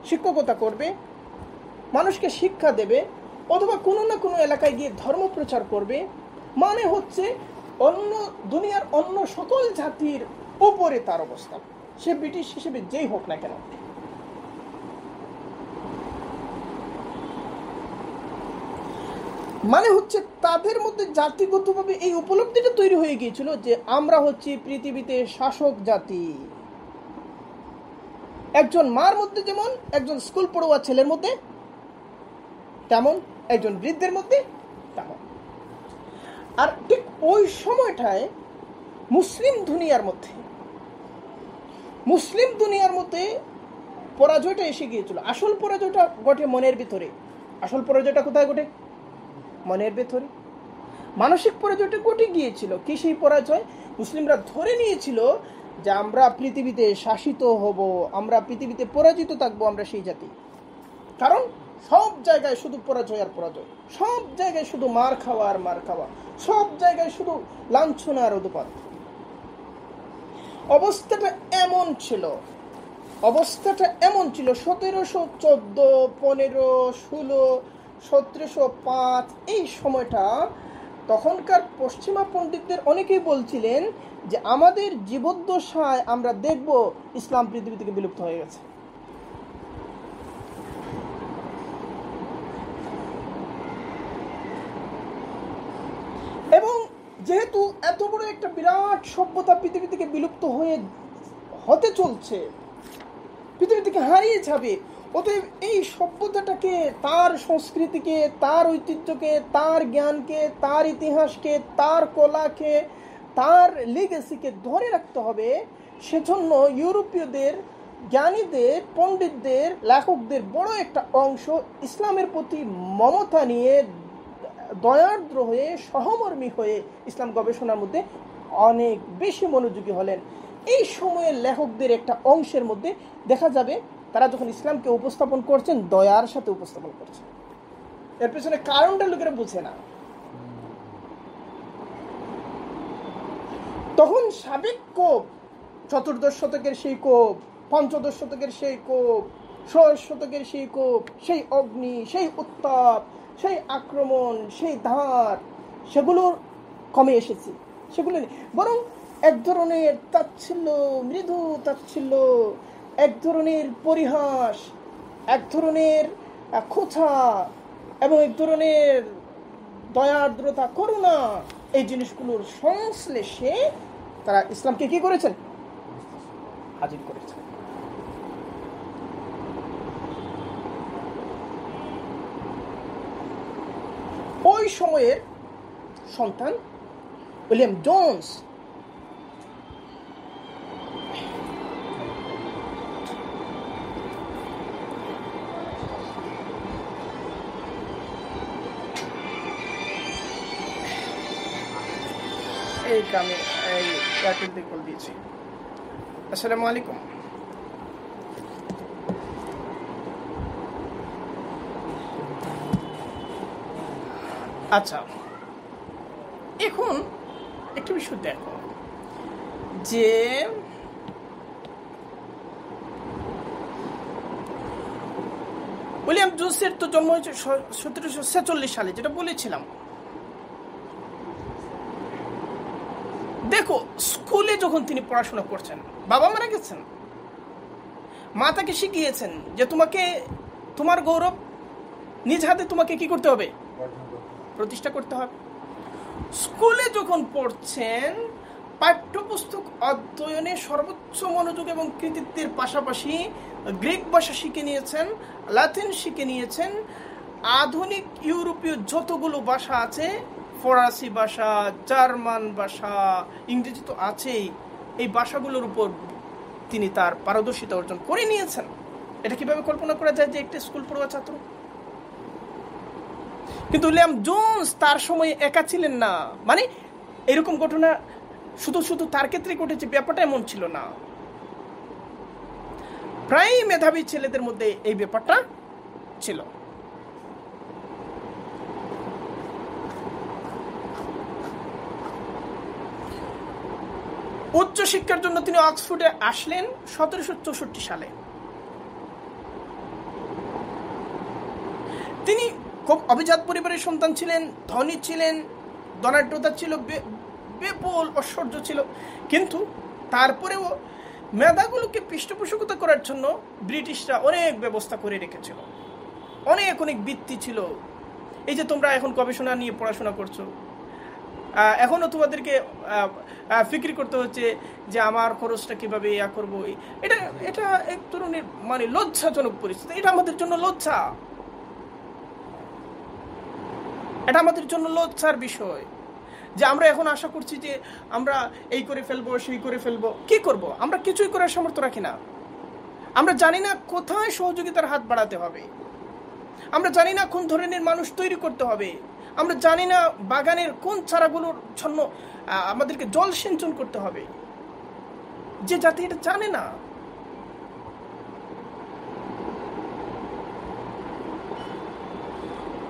শিক্ষকতা করবে, মানুষকে শিক্ষা দেবে, অথবা কোনো না কোনো এলাকায় গিয়ে ধর্ম প্রচার করবে। মানে হচ্ছে অন্য দুনিয়ার অন্য সকল জাতির উপরে তার অবস্থান, সে ব্রিটিশ হিসেবে যেই হোক না কেন। মানে হচ্ছে তাদের মধ্যে জাতিগতভাবে এই উপলব্ধিটা তৈরি হয়ে গিয়েছিল যে আমরা হচ্ছি পৃথিবীতে শাসক জাতি। একজন মার মধ্যে যেমন একজন স্কুল পড়ুয়া ছেলের মধ্যে তেমন, একজন বৃদ্ধের মধ্যে তেমন। আর ঠিক ওই সময়টায় মুসলিম দুনিয়ার মধ্যে পরাজয়টা এসে গিয়েছিল। আসল পরাজয়টা ঘটে মনের ভিতরে। আসল পরাজয়টা কোথায় ঘটে? মনের ভেতরে। মানসিক পরাজয়টা ঘটে গিয়েছিল। কি সেই পরাজয়? মুসলিমরা ধরে নিয়েছিল যে আমরা পৃথিবীতে শাসিত হব, আমরা পৃথিবীতে পরাজিত থাকবো, আমরা সেই জাতি। কারণ সব জায়গায় শুধু পরাজয় আর পরাজয়, সব জায়গায় শুধু মার খাওয়া আর মার খাওয়া, সব জায়গায় শুধু লাঞ্ছনা আর উৎপাত। অবস্থাটা এমন ছিল 1714, 15, 16, 1705 এই সময়টা। তখনকার পশ্চিমা পণ্ডিতদের অনেকেই বলছিলেন যে আমাদের জীবদ্দশায় আমরা দেখব ইসলাম পৃথিবী থেকে বিলুপ্ত হয়ে গেছে। এবং যেহেতু এত বড় একটা বিরাট সভ্যতা পৃথিবী থেকে বিলুপ্ত হতে চলছে, পৃথিবী থেকে হারিয়ে যাবে, অতএব এই সভ্যতাটাকে, তার সংস্কৃতিকে, তার ঐতিহ্যকে, তার জ্ঞানকে, তার ইতিহাসকে, তার কলাকে, তার লিগেসিকে ধরে রাখতে হবে। সেজন্য ইউরোপীয়দের, জ্ঞানীদের, পণ্ডিতদের, লেখকদের বড় একটা অংশ ইসলামের প্রতি মমতা নিয়ে, দয়ার্দ্র হয়ে, সহমর্মী হয়ে ইসলাম গবেষণার মধ্যে অনেক বেশি মনোযোগী হলেন। এই সময়ের লেখকদের একটা অংশের মধ্যে দেখা যাবে তারা যখন ইসলামকে উপস্থাপন করছেন, দয়ার সাথে উপস্থাপন করছেন। এর পেছনে কারণটা লোকেরা বুঝে না। তখন সাবেক কোপ, 14 শতকের সেই কোপ, 15 শতকের সেই কোপ, 16 শতকের সেই কোপ, সেই অগ্নি, সেই উত্তাপ, সেই আক্রমণ, সেই ধার, সেগুলো কমে এসেছে। সেগুলো নেই, বরং এক ধরনের তাচ্ছিল্য, মৃদু তাচ্ছিল্য, এক ধরনের পরিহাস, এক ধরনের খোঁচা এবং এক ধরনের দয়ার্দ্রতা, করুণা, এই জিনিসগুলোর সংশ্লেষে তারা ইসলামকে কি করেছেন? হাজির করেছেন। ওই সময়ের সন্তান উইলিয়াম জোন্স এই গ্রামে এয়ারটেল থেকে কল দিয়েছি। আসসালামু আলাইকুম। আচ্ছা, এখন একটা বিষয় দেখো যে উইলিয়াম জোন্সের তো জন্ম হয়েছে 1746 সালে, যেটা বলেছিলাম। দেখো, স্কুলে যখন তিনি পড়াশোনা করছেন, বাবা মারা গেছেন, মা তাকে শিখিয়েছেন যে তোমাকে তোমার গৌরব নিজ হাতে তোমাকে কি করতে হবে? প্রতিষ্ঠা করতে হবে। স্কুলে যখন পড়ছেন, পাঠ্যপুস্তক অধ্যয়নে সর্বোচ্চ মনোযোগ এবং কৃতিত্বের পাশাপাশি গ্রিক ভাষা শিখে নিয়েছেন, লাতিন শিখে নিয়েছেন, আধুনিক ইউরোপীয় যতগুলো ভাষা আছে, ফরাসি ভাষা, জার্মান ভাষা, ইংরেজি তো আছেই, এই ভাষাগুলোর উপর তিনি তার পারদর্শিতা অর্জন করে নিয়েছেন। এটা কিভাবে কল্পনা করা যায় যে একটা স্কুল পড়ুয়া ছাত্র? কিন্তু উইলিয়াম জোন্স তার সময় একা ছিলেন না। মানে এরকম ঘটনা শুধু শুধু তার ক্ষেত্রে ঘটেছে ব্যাপারটা এমন ছিল না, প্রায় মেধাবী ছেলেদের মধ্যে এই ব্যাপারটা ছিল। উচ্চ শিক্ষার জন্য তিনি অক্সফোর্ডে আসলেন 1764 সালে। তিনি খুব অভিজাত পরিবারের সন্তান ছিলেন, ধনী ছিলেন, ধনাঢ্যতা ছিল, বিপুল ঐশ্বর্য ছিল, কিন্তু তারপরেও মেধাগুলোকে পৃষ্ঠপোষকতা করার জন্য ব্রিটিশরা অনেক ব্যবস্থা করে রেখেছিল, অনেক অনেক বৃত্তি ছিল। এই যে তোমরা এখন গবেষণা নিয়ে পড়াশোনা করছো, এখনো তোমাদেরকে ফিক্রি করতে হচ্ছে যে আমার খরচটা কিভাবে ইয়া করবো। এটা এটা এক ধরনের মানে লজ্জাজনক পরিস্থিতি। এটা আমাদের জন্য লজ্জা, এটা আমাদের জন্য লজ্জার বিষয় যে আমরা এখন আশা করছি যে আমরা এই করে ফেলবো, সেই করে ফেলবো। কি করব? আমরা কিছুই করার সামর্থ্য রাখি না। আমরা জানি না কোথায় সহযোগিতার হাত বাড়াতে হবে, আমরা জানি না কোন ধরনের মানুষ তৈরি করতে হবে, আমরা জানি না বাগানের কোন চারাগুলোর জন্য আমাদেরকে জল সিঞ্চন করতে হবে। যে জাতি এটা জানে না,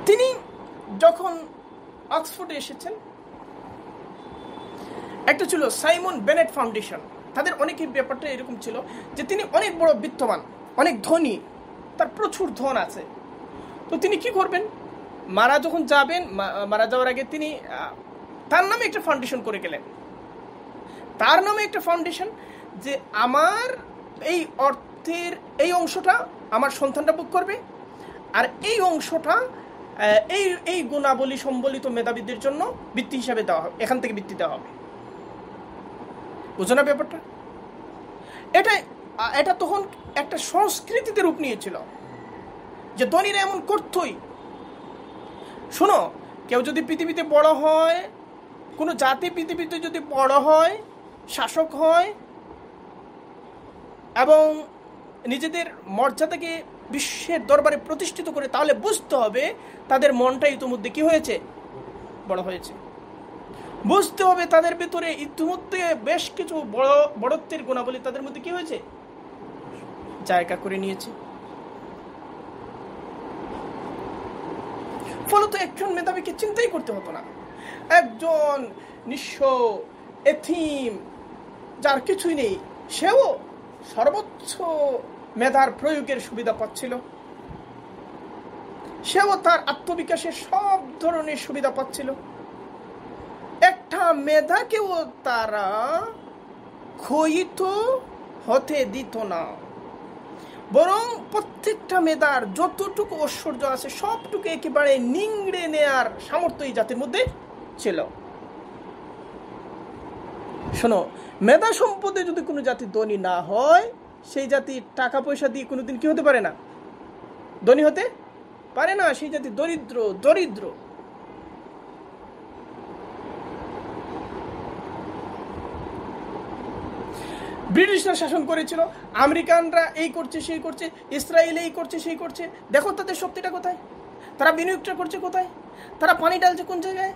তিনি যখন অক্সফোর্ডে এসেছেন, একটা ছিল সাইমন বেনেট ফাউন্ডেশন। তাদের অনেকের ব্যাপারটা এরকম ছিল যে তিনি অনেক বড় বিত্তবান, অনেক ধনী, তার প্রচুর ধন আছে। তো তিনি কি করবেন, যখন যাবেন, মারা যাওয়ার আগে তিনি তার নামে একটা ফাউন্ডেশন করে গেলেন। তার নামে একটা ফাউন্ডেশন, যে আমার এই অর্থের এই অংশটা আমার সন্তানরা ভোগ করবে, আর এই অংশটা এই গুণাবলী সম্বলিত মেধাবীদের জন্য বৃত্তি হিসাবে দেওয়া হবে, এখান থেকে বৃত্তি দেওয়া হবে। বুঝো না ব্যাপারটা? এটা তখন একটা সংস্কৃতিতে রূপ নিয়েছিল যে ধনীরা এমন করতই। শোনো, কেউ যদি পৃথিবীতে বড় হয়, কোনো জাতি পৃথিবীতে যদি বড় হয়, শাসক হয় এবং নিজেদের মর্যাদাকে বিশ্বের দরবারে প্রতিষ্ঠিত করে, তাহলে বুঝতে হবে তাদের মনটা ইতিমধ্যে কি হয়েছে, বড় হয়েছে। বুঝতে হবে তাদের ভেতরে ইতিমধ্যে বেশ কিছু বড়ত্বের গুণাবলী তাদের মধ্যে কি হয়েছে, জায়গা করে নিয়েছে। ফলত একজন মেধাবীকে চিন্তাই করতে হতো না। একজন নিঃস্ব এতিম যার কিছুই নেই, সেও সর্বোচ্চ মেধার প্রয়োগের সুবিধা পাচ্ছিল, সেও তার আত্মবিকাশের সব ধরনের সুবিধা পাচ্ছিল। একটা মেধাকেও তারা ক্ষয়িত হতে দিত না, বরং প্রত্যেকটা মেধার যতটুকু ঐশ্বর্য আছে সবটুকু একেবারে নিংড়ে নেয়ার সামর্থ্য এই জাতির মধ্যে ছিল। শোনো, মেধা সম্পদে যদি কোনো জাতি ধনী না হয়, সেই জাতি টাকা পয়সা দিয়ে কোনোদিন কি হতে পারে না, ধনী হতে পারে না। সেই জাতি দরিদ্র। ব্রিটিশরা শাসন করেছিল, আমেরিকানরা এই করছে সেই করছে, ইসরায়েল এই করছে সেই করছে। দেখো তাদের শক্তিটা কোথায়, তারা বিনিয়োগটা করছে কোথায়, তারা পানি ডালছে কোন জায়গায়,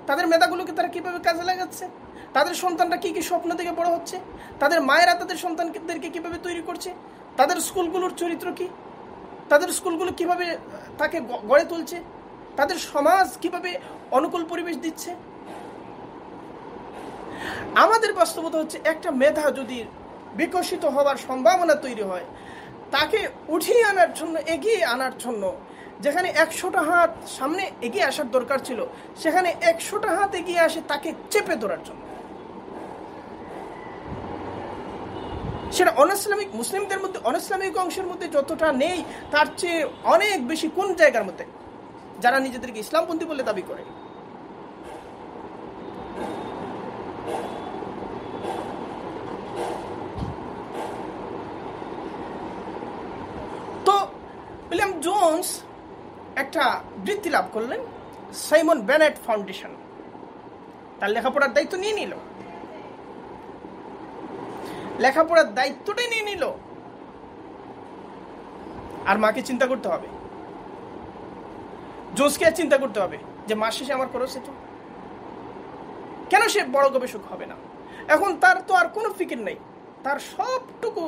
তাদের মেধাগুলোকে তারা কিভাবে কাজে লাগাচ্ছে, তাদের সন্তানরা কি কি স্বপ্ন থেকে বড় হচ্ছে, তাদের মায়েরা তাদের সন্তানদেরকে কিভাবে তৈরি করছে, তাদের স্কুলগুলোর চরিত্র কি, তাদের স্কুলগুলো কিভাবে তাকে গড়ে তুলছে, তাদের সমাজ কিভাবে অনুকূল পরিবেশ দিচ্ছে। আমাদের বাস্তবতা হচ্ছে, একটা মেধা যদি বিকশিত হওয়ার সম্ভাবনা তৈরি হয়, তাকে উঠিয়ে আনার জন্য, এগিয়ে আনার জন্য, যেখানে 100টা হাত সামনে এগিয়ে আসার দরকার ছিল, সেখানে 100টা হাত এগিয়ে আসে তাকে চেপে ধরার জন্য। সেটা অনইসলামিক মুসলিমদের মধ্যে, অনইসলামিক অংশের মধ্যে যতটা নেই, তার চেয়ে অনেক বেশি কোন জায়গার মধ্যে, যারা নিজেদেরকে ইসলামপন্থী বলে দাবি করে। তো উইলিয়াম জোন্স একটা বৃত্তি লাভ করলেন সাইমন বেনেট ফাউন্ডেশন। তার লেখাপড়ার দায়িত্ব নিয়ে নিল, লেখাপড়ার দায়িত্বটাই নিয়ে নিল। আর মাকে চিন্তা করতে হবে, জোসকে চিন্তা করতে হবে যে মাস শেষে আমার খরচ তো কেন সে বড় গবেষক হবে না। এখন তার তো আর কোনো ফিকির নেই, তার সবটুকু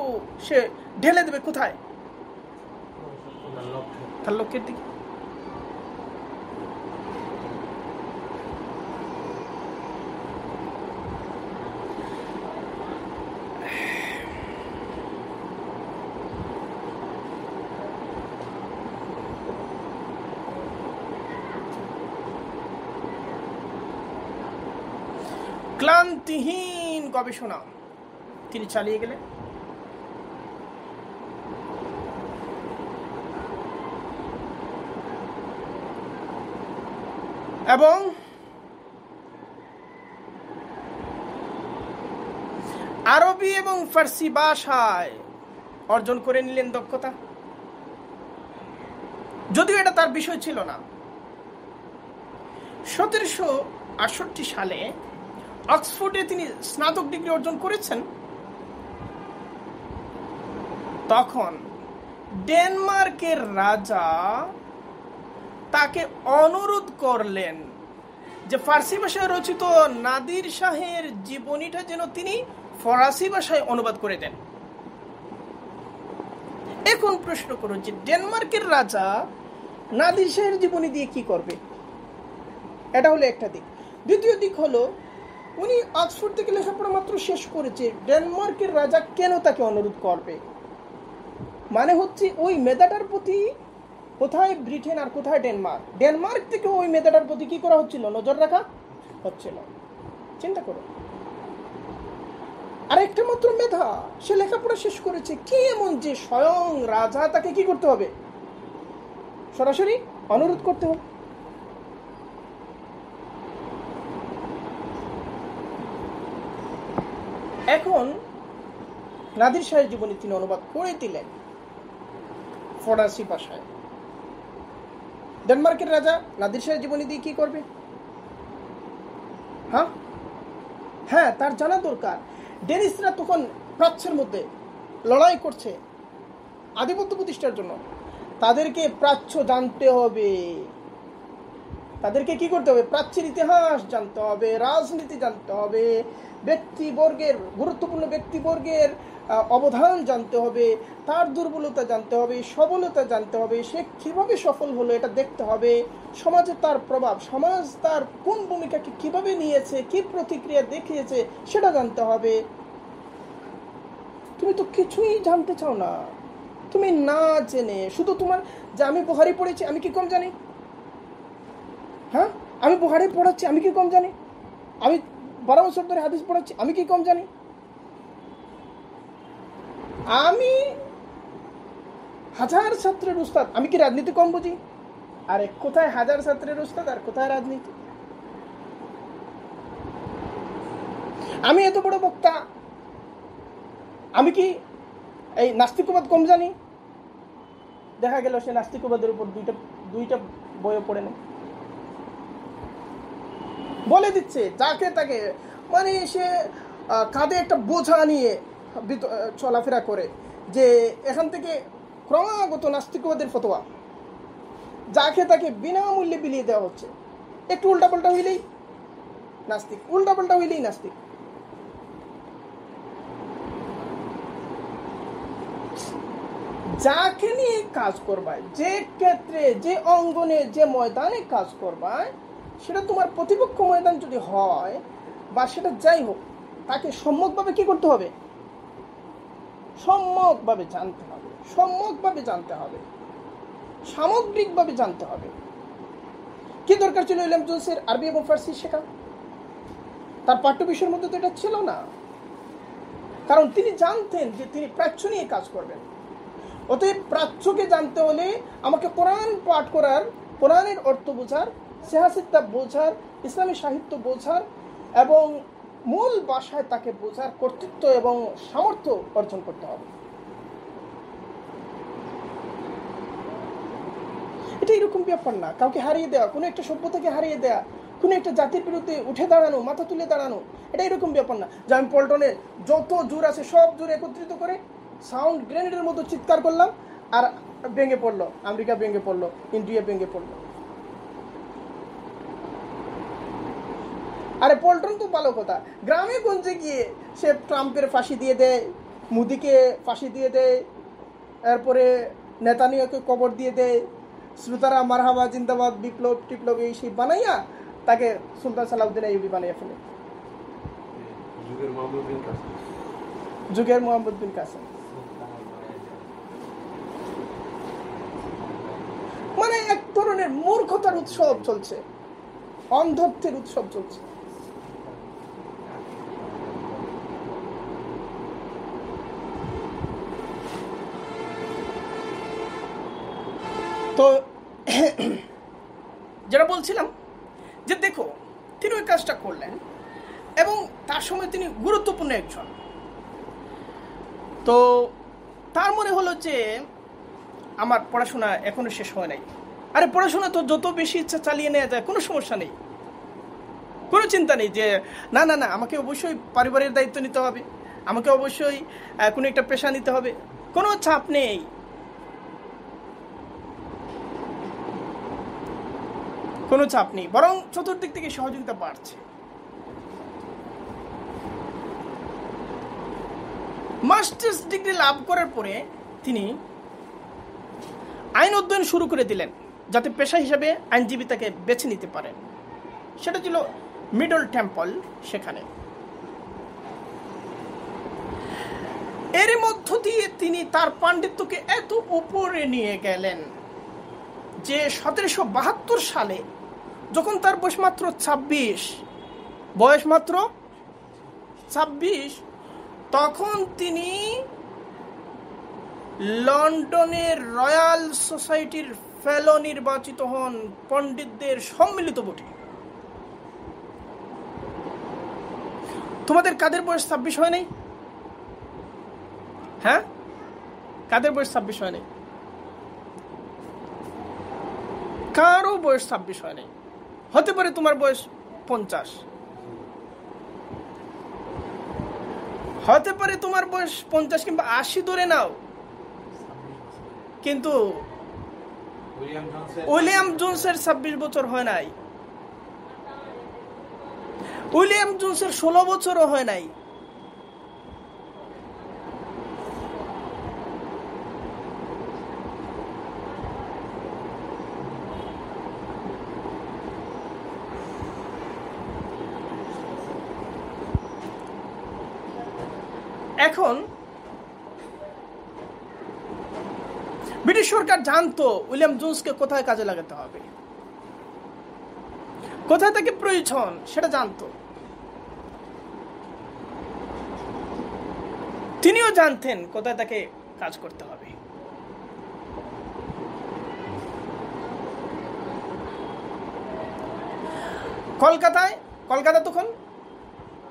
সে ঢেলে দেবে কোথায়? তার লক্ষ্যের দিকে। ক্লান্তিহীন গবেষণা তিনি চালিয়ে গেলেন। এবং আরবি এবং ফার্সি ভাষায় অর্জন করে নিলেন দক্ষতা, যদিও এটা তার বিষয় ছিল না। 1768 সালে অক্সফোর্ডে তিনি স্নাতক ডিগ্রি অর্জন করেছেন। তখন ডেনমার্কের রাজা তাকে অনুরোধ করলেন যে ফার্সি ভাষায় রচিত নাদির শাহের জীবনীটা যেন তিনি ফরাসি ভাষায় অনুবাদ করে দেন। এখন প্রশ্ন করো যে ডেনমার্কের রাজা নাদির শাহের জীবনী দিয়ে কি করবে? এটা হলো একটা দিক। দ্বিতীয় দিক হলো উনি অক্সফোর্ড থেকে লেখাপড়া মাত্র শেষ করেছে, ডেনমার্কের রাজা কেন তাকে অনুরোধ করবে? মানে হচ্ছে ওই মেধাটার প্রতি কোথায় ব্রিটেন আর কোথায় ডেনমার্ক, ডেনমার্ক থেকে ওই মেধাটার প্রতি কি করা হচ্ছিল? নজর রাখা হচ্ছিল। চিন্তা করো, আর একটা মাত্র মেধা, সে লেখাপড়া শেষ করেছে, কি এমন যে স্বয়ং রাজা তাকে কি করতে হবে? সরাসরি অনুরোধ করতে হবে। এখন নাদির শাহের জীবনী তিনি অনুবাদ করে দিলেন ফরাসি ভাষায়। ডেনমার্কের রাজা নাদির শাহের জীবনী দিয়ে কি করবে? হ্যাঁ, তার জানা দরকার ডেনিসরা তখন প্রাচ্যের মধ্যে লড়াই করছে আধিপত্য প্রতিষ্ঠার জন্য। তাদেরকে প্রাচ্য জানতে হবে, তাদেরকে কি করতে হবে? প্রাচ্যের ইতিহাস জানতে হবে, রাজনীতি জানতে হবে, ব্যক্তিবর্গের গুরুত্বপূর্ণ ব্যক্তিবর্গের অবদান জানতে হবে, তার দুর্বলতা জানতে হবে, সবলতা জানতে হবে, সে কিভাবে সফল হলো এটা দেখতে হবে, সমাজে তার প্রভাব, সমাজ তার কোন ভূমিকাকে কিভাবে নিয়েছে, কি প্রতিক্রিয়া দেখিয়েছে সেটা জানতে হবে। তুমি তো কিছুই জানতে চাও না, তুমি না জেনে শুধু তোমার যে আমি বুখারী পড়েছি, আমি কি কম জানি? আমি বুখারী পড়াচ্ছি, আমি কি কম জানি? আমি 12 বছর ধরে হাদিস পড়াচ্ছি, আমি কি কম জানি? আমি 1000 ছাত্রের উস্তাদ, আমি কি রাজনীতি কম বুঝি? আরে কোথায় 1000 ছাত্রের উস্তাদ আর কোথায় রাজনীতি? আমি এত বড় বক্তা, আমি কি এই নাস্তিকবাদ কম জানি? দেখা গেল সে নাস্তিকবাদের উপর দুইটা বইও পড়ে নেয়, বলে দিচ্ছে যাকে তাকে, মানে সে কাঁধে একটা বোঝা নিয়ে চলাফেরা করে যে এখান থেকে ক্রমাগত নাস্তিকবাদের ফতোয়া যাকে তাকে বিনামূল্যে বিলিয়ে দেওয়া হচ্ছে। একটু উল্টাপাল্টা হইলেই নাস্তিক, উল্টাপাল্টা হইলেই নাস্তিক। যাকে নিয়ে কাজ করবায়, যে ক্ষেত্রে, যে অঙ্গনে, যে ময়দানে কাজ করবায়, সেটা তোমার প্রতিপক্ষ ময়দান যদি হয় বা সেটা যাই হোক, তাকে সম্যকভাবে কি করতে হবে? সম্যকভাবে জানতে হবে, সম্যকভাবে জানতে হবে, সামগ্রিকভাবে জানতে হবে। কি দরকার ছিল উইলিয়াম জোন্সের আরবি এবং ফার্সি শেখা? তার পাঠ্য বিষয়ের মধ্যে তো এটা ছিল না, কারণ তিনি জানতেন যে তিনি প্রাচ্য নিয়ে কাজ করবেন। অতএব প্রাচ্যকে জানতে হলে আমাকে কোরআন পাঠ করার, কোরআনের অর্থ বোঝার, সিহাসিত্তা বোঝার, ইসলামী সাহিত্য বোঝার এবং মূল ভাষায় তাকে বোঝার কর্তৃত্ব এবং সামর্থ্য অর্জন করতে হবে। এটা এরকম ব্যাপার না। কাউকে হারিয়ে দেওয়া, কোনো একটা সভ্যতাকে হারিয়ে দেওয়া, কোনো একটা জাতির বিরুদ্ধে উঠে দাঁড়ানো, মাথা তুলে দাঁড়ানো, এটা এরকম ব্যাপার না যে আমি পল্টনের যত জোর আছে সব জোর একত্রিত করে সাউন্ড গ্রেনেডের মতো চিৎকার করলাম আর ভেঙে পড়লো, আমেরিকা ভেঙে পড়লো, ইন্ডিয়া ভেঙে পড়লো। আরে পল্টন তো ভালো কথা, গ্রামে গঞ্জে গিয়ে সে ট্রাম্পের ফাঁসি দিয়ে দেয়, মোদিকে ফাঁসি দিয়ে দেয়, এরপরে নেতানিয়াকে কবর দিয়ে দেয়, শ্রোতারা মারহাবা জিন্দাবাদ বিপ্লব টিপ্লব এই সেই বানাইয়া তাকে সুলতান সালাউদ্দিন আইয়ুবী বানাইয়া ফেলে, যুগের মোহাম্মদ বিন কাসেম। মানে এক ধরনের মূর্খতার উৎসব চলছে, অন্ধত্বের উৎসব চলছে। তো যেটা বলছিলাম যে দেখো তিনি ওই কাজটা করলেন এবং তার সময় তিনি গুরুত্বপূর্ণ একজন। তো তার মনে হলো যে আমার পড়াশোনা এখনো শেষ হয় নাই। আরে পড়াশোনা তো যত বেশি ইচ্ছা চালিয়ে নেওয়া যায়, কোনো সমস্যা নেই, কোনো চিন্তা নেই যে না না না আমাকে অবশ্যই পরিবারের দায়িত্ব নিতে হবে, আমাকে অবশ্যই কোনো একটা পেশা নিতে হবে, কোনো চাপ নেই। কোনো চাপ নেই, বরং চতুর্দিক থেকে সহযোগিতা বাড়ছে। মাস্টার্স ডিগ্রি লাভ করার পরে তিনি আইন অধ্যয়ন শুরু করে দিলেন যাতে পেশা হিসেবে আইনজীবী তাকে বেছে নিতে পারেন। সেটা ছিল মিডল টেম্পল। সেখানে এর মধ্য দিয়ে তিনি তার পাণ্ডিত্যকে এত উপরে নিয়ে গেলেন যে 1772 সালে যখন তার বয়স মাত্র 26, তখন তিনি লন্ডনের রয়্যাল সোসাইটির ফেলো নির্বাচিত হন, পণ্ডিতদের সম্মিলিত বটে। তোমাদের কাদের বয়স 26 হয় নাই? হ্যাঁ, কাদের বয়স 26 হয় নাই? কারো বয়স 26 হয় নাই। হতে পারে তোমার বয়স 50, হতে পারে তোমার বয়স 50 কিংবা 80 ধরে নাও, কিন্তু উইলিয়াম জোনসের 26 বছর হয় নাই, উইলিয়াম জোনসের 16 বছরও হয় নাই। এখন ব্রিটিশ সরকার জানতো উইলিয়াম জোনসকে কোথায় কাজে লাগাতে হবে, কোথায় তাকে প্রয়োজন সেটা জানতো। তিনিও জানতেন কোথায় তাকে কাজ করতে হবে। কলকাতা তখন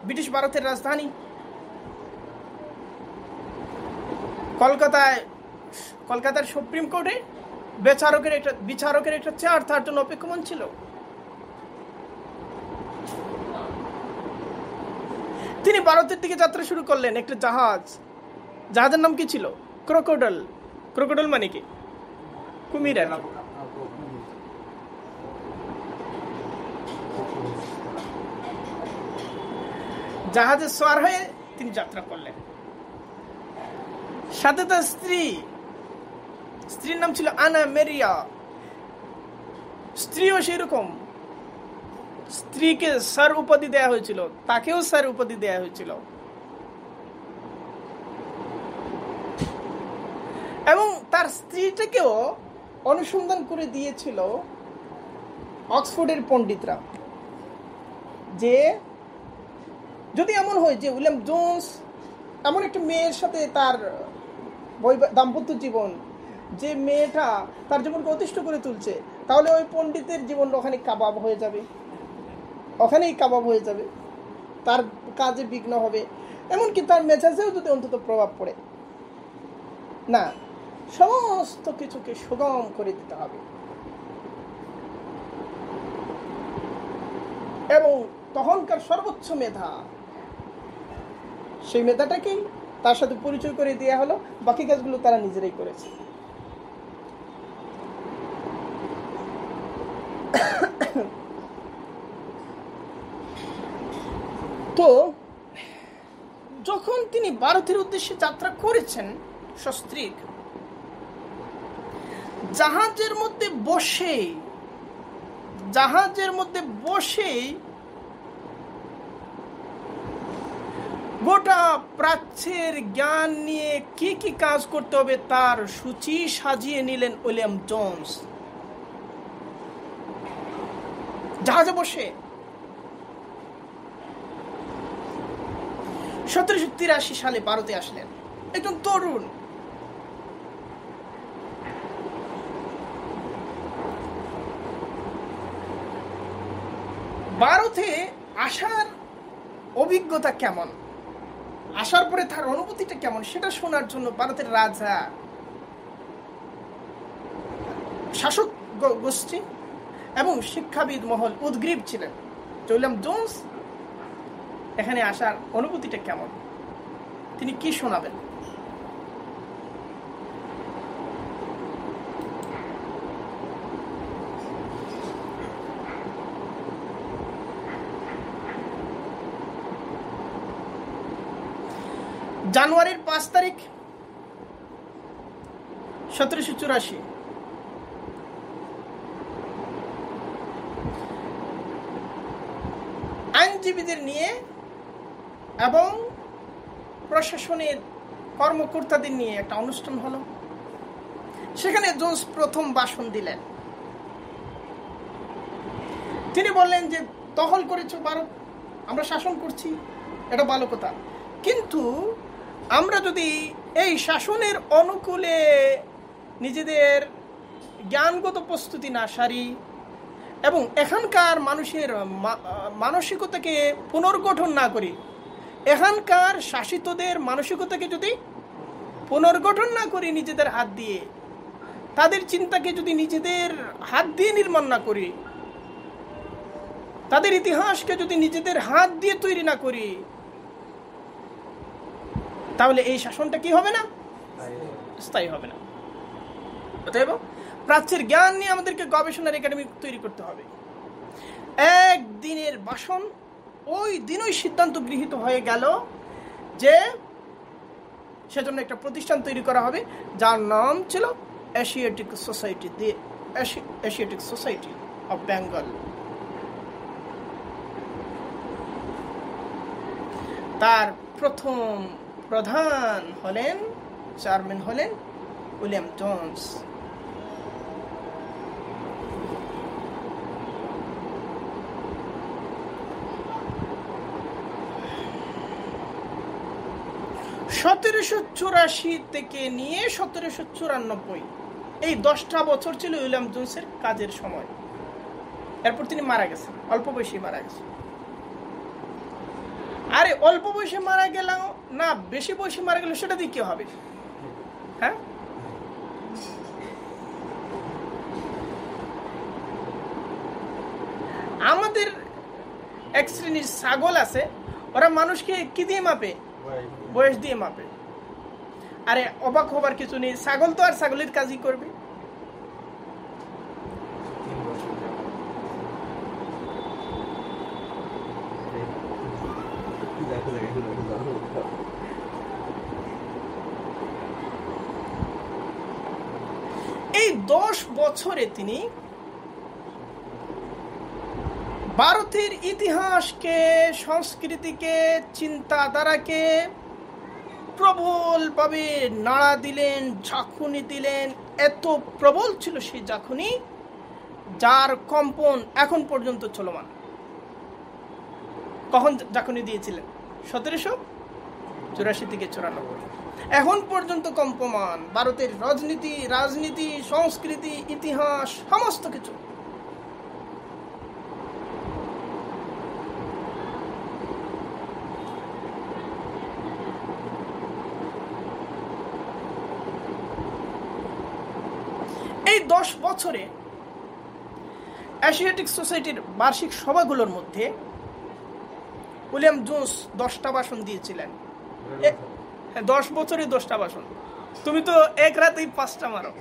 ব্রিটিশ ভারতের রাজধানী। কলকাতার সুপ্রিম কোর্টে বিচারকের একটা চেয়ার তার জন্য অপেক্ষমান ছিল। তিনি ভারতের দিকে যাত্রা শুরু করলেন একটা জাহাজের নাম কি ছিল? ক্রোকোডাইল মানে কি? কুমির। জাহাজে সওয়ার হয়ে তিনি যাত্রা করলেন। সাথে তার স্ত্রীর নাম ছিল আনা মেরিয়া। স্ত্রীও সেই রকম, স্ত্রীকে স্যার উপাধি দেয়া হয়েছিল, তাকেও স্যার উপাধি দেয়া হয়েছিল। এবং তার স্ত্রীটাকেও অনুসন্ধান করে দিয়েছিল অক্সফোর্ডের পণ্ডিতরা, যে যদি এমন হয় যে উইলিয়াম জোনস এমন একটা মেয়ের সাথে তার দাম্পত্য জীবন, যে মেয়েটা তার জীবনকে অতিষ্ঠ করে তুলছে, তাহলে ওই পণ্ডিতের জীবন ওখানেই কাবাব হয়ে যাবে, তার কাজে বিঘ্ন হবে, এমনকি তার মেজাজেও যদি অন্তত প্রভাব পড়ে। না, সমস্ত কিছুকে সুগম করে দিতে হবে। এবং তখনকার সর্বোচ্চ মেধা, সেই মেধাটাকেই তার সাথে পরিচয় করে দেওয়া হলো, বাকি কাজগুলো তারা নিজেরাই করেছে। তো যখন তিনি ভারতের উদ্দেশ্যে যাত্রা করেছেন সস্ত্রীক, জাহাজের মধ্যে বসেই গোটা প্রাচ্যের জ্ঞান নিয়ে কি কি কাজ করতে হবে তার সূচি সাজিয়ে নিলেন উইলিয়াম জোন্স। জাহাজে বসে 1783 সালে ভারতে আসলেন, একজন তরুণ। ভারতে আসার অভিজ্ঞতা কেমন, আসার পরে তার অনুভূতিটা কেমন, সেটা শোনার জন্য ভারতের রাজা, শাসক গোষ্ঠী এবং শিক্ষাবিদ মহল উদ্গ্রীব ছিলেন। উইলিয়াম জোন্স এখানে আসার অনুভূতিটা কেমন, তিনি কি শোনাবেন। জানুয়ারির 5 তারিখ 1784 আইনজীবীদের নিয়ে এবং প্রশাসনের কর্মকর্তাদের নিয়ে একটা অনুষ্ঠান হলো। সেখানে জোন্স প্রথম ভাষণ দিলেন। তিনি বললেন যে দখল করেছ ভারত, আমরা শাসন করছি, এটা ভালো কথা, কিন্তু আমরা যদি এই শাসনের অনুকূলে নিজেদের জ্ঞানগত প্রস্তুতি না সারি এবং এখানকার মানুষের মানসিকতাকে পুনর্গঠন না করি, এখানকার শাসিতদের মানসিকতাকে যদি পুনর্গঠন না করি নিজেদের হাত দিয়ে, তাদের চিন্তাকে যদি নিজেদের হাত দিয়ে নির্মাণ না করি, তাদের ইতিহাসকে যদি নিজেদের হাত দিয়ে তৈরি না করি, তাহলে এই শাসনটা কি হবে না, স্থায়ী হবে না। অতএব প্রাচ্যের জ্ঞান নিয়ে আমাদেরকে গবেষণার একাডেমি তৈরি করতে হবে। একদিনের ভাষণ, ওই দিনই সিদ্ধান্ত গৃহীত হয়ে গেল যে সেজন্য একটা প্রতিষ্ঠান তৈরি করা হবে, যার নাম ছিল এশিয়াটিক সোসাইটি অফ বেঙ্গল। তার প্রথম প্রধান হলেন, চেয়ারম্যান হলেন উইলিয়াম জোন্স। থেকে নিয়ে 1794 এই 10টা বছর ছিল উইলিয়াম জোন্সের কাজের সময়। এরপর তিনি মারা গেছেন, অল্প বয়সে মারা গেছেন। আরে অল্প বয়সে মারা গেল না বেশি বয়সে মারা গেল সেটা দিয়ে কি হবে? হ্যাঁ, আমাদের এক শ্রেণীর ছাগল আছে, ওরা মানুষকে কি দিয়ে মাপে? বয়স দিয়ে মাপে। আরে অবাক হবার কিছু নেই, ছাগল তো আর ছাগলের কাজই করবে। এই 10 বছরে তিনি ভারতের ইতিহাসকে, সংস্কৃতিকে, চিন্তাধারাকে প্রবলভাবে নাড়া দিলেন, ঝাঁকুনি দিলেন। এত প্রবল ছিল সেই ঝাঁকুনি, যার কম্পন এখন পর্যন্ত চলমান। কখন ঝাঁকুনি দিয়েছিলেন? 1784 থেকে 94, এখন পর্যন্ত কম্পমান। ভারতের রাজনীতি, সংস্কৃতি, ইতিহাস, সমস্ত কিছু। এই 10 বছরে এশিয়াটিক সোসাইটির বার্ষিক সভাগুলোর মধ্যে উইলিয়াম জোন্স 10টা ভাষণ দিয়েছিলেন। 10 বছরে 10টা ভাষণ। তুমি তো এক রাতেই 5টা মারো।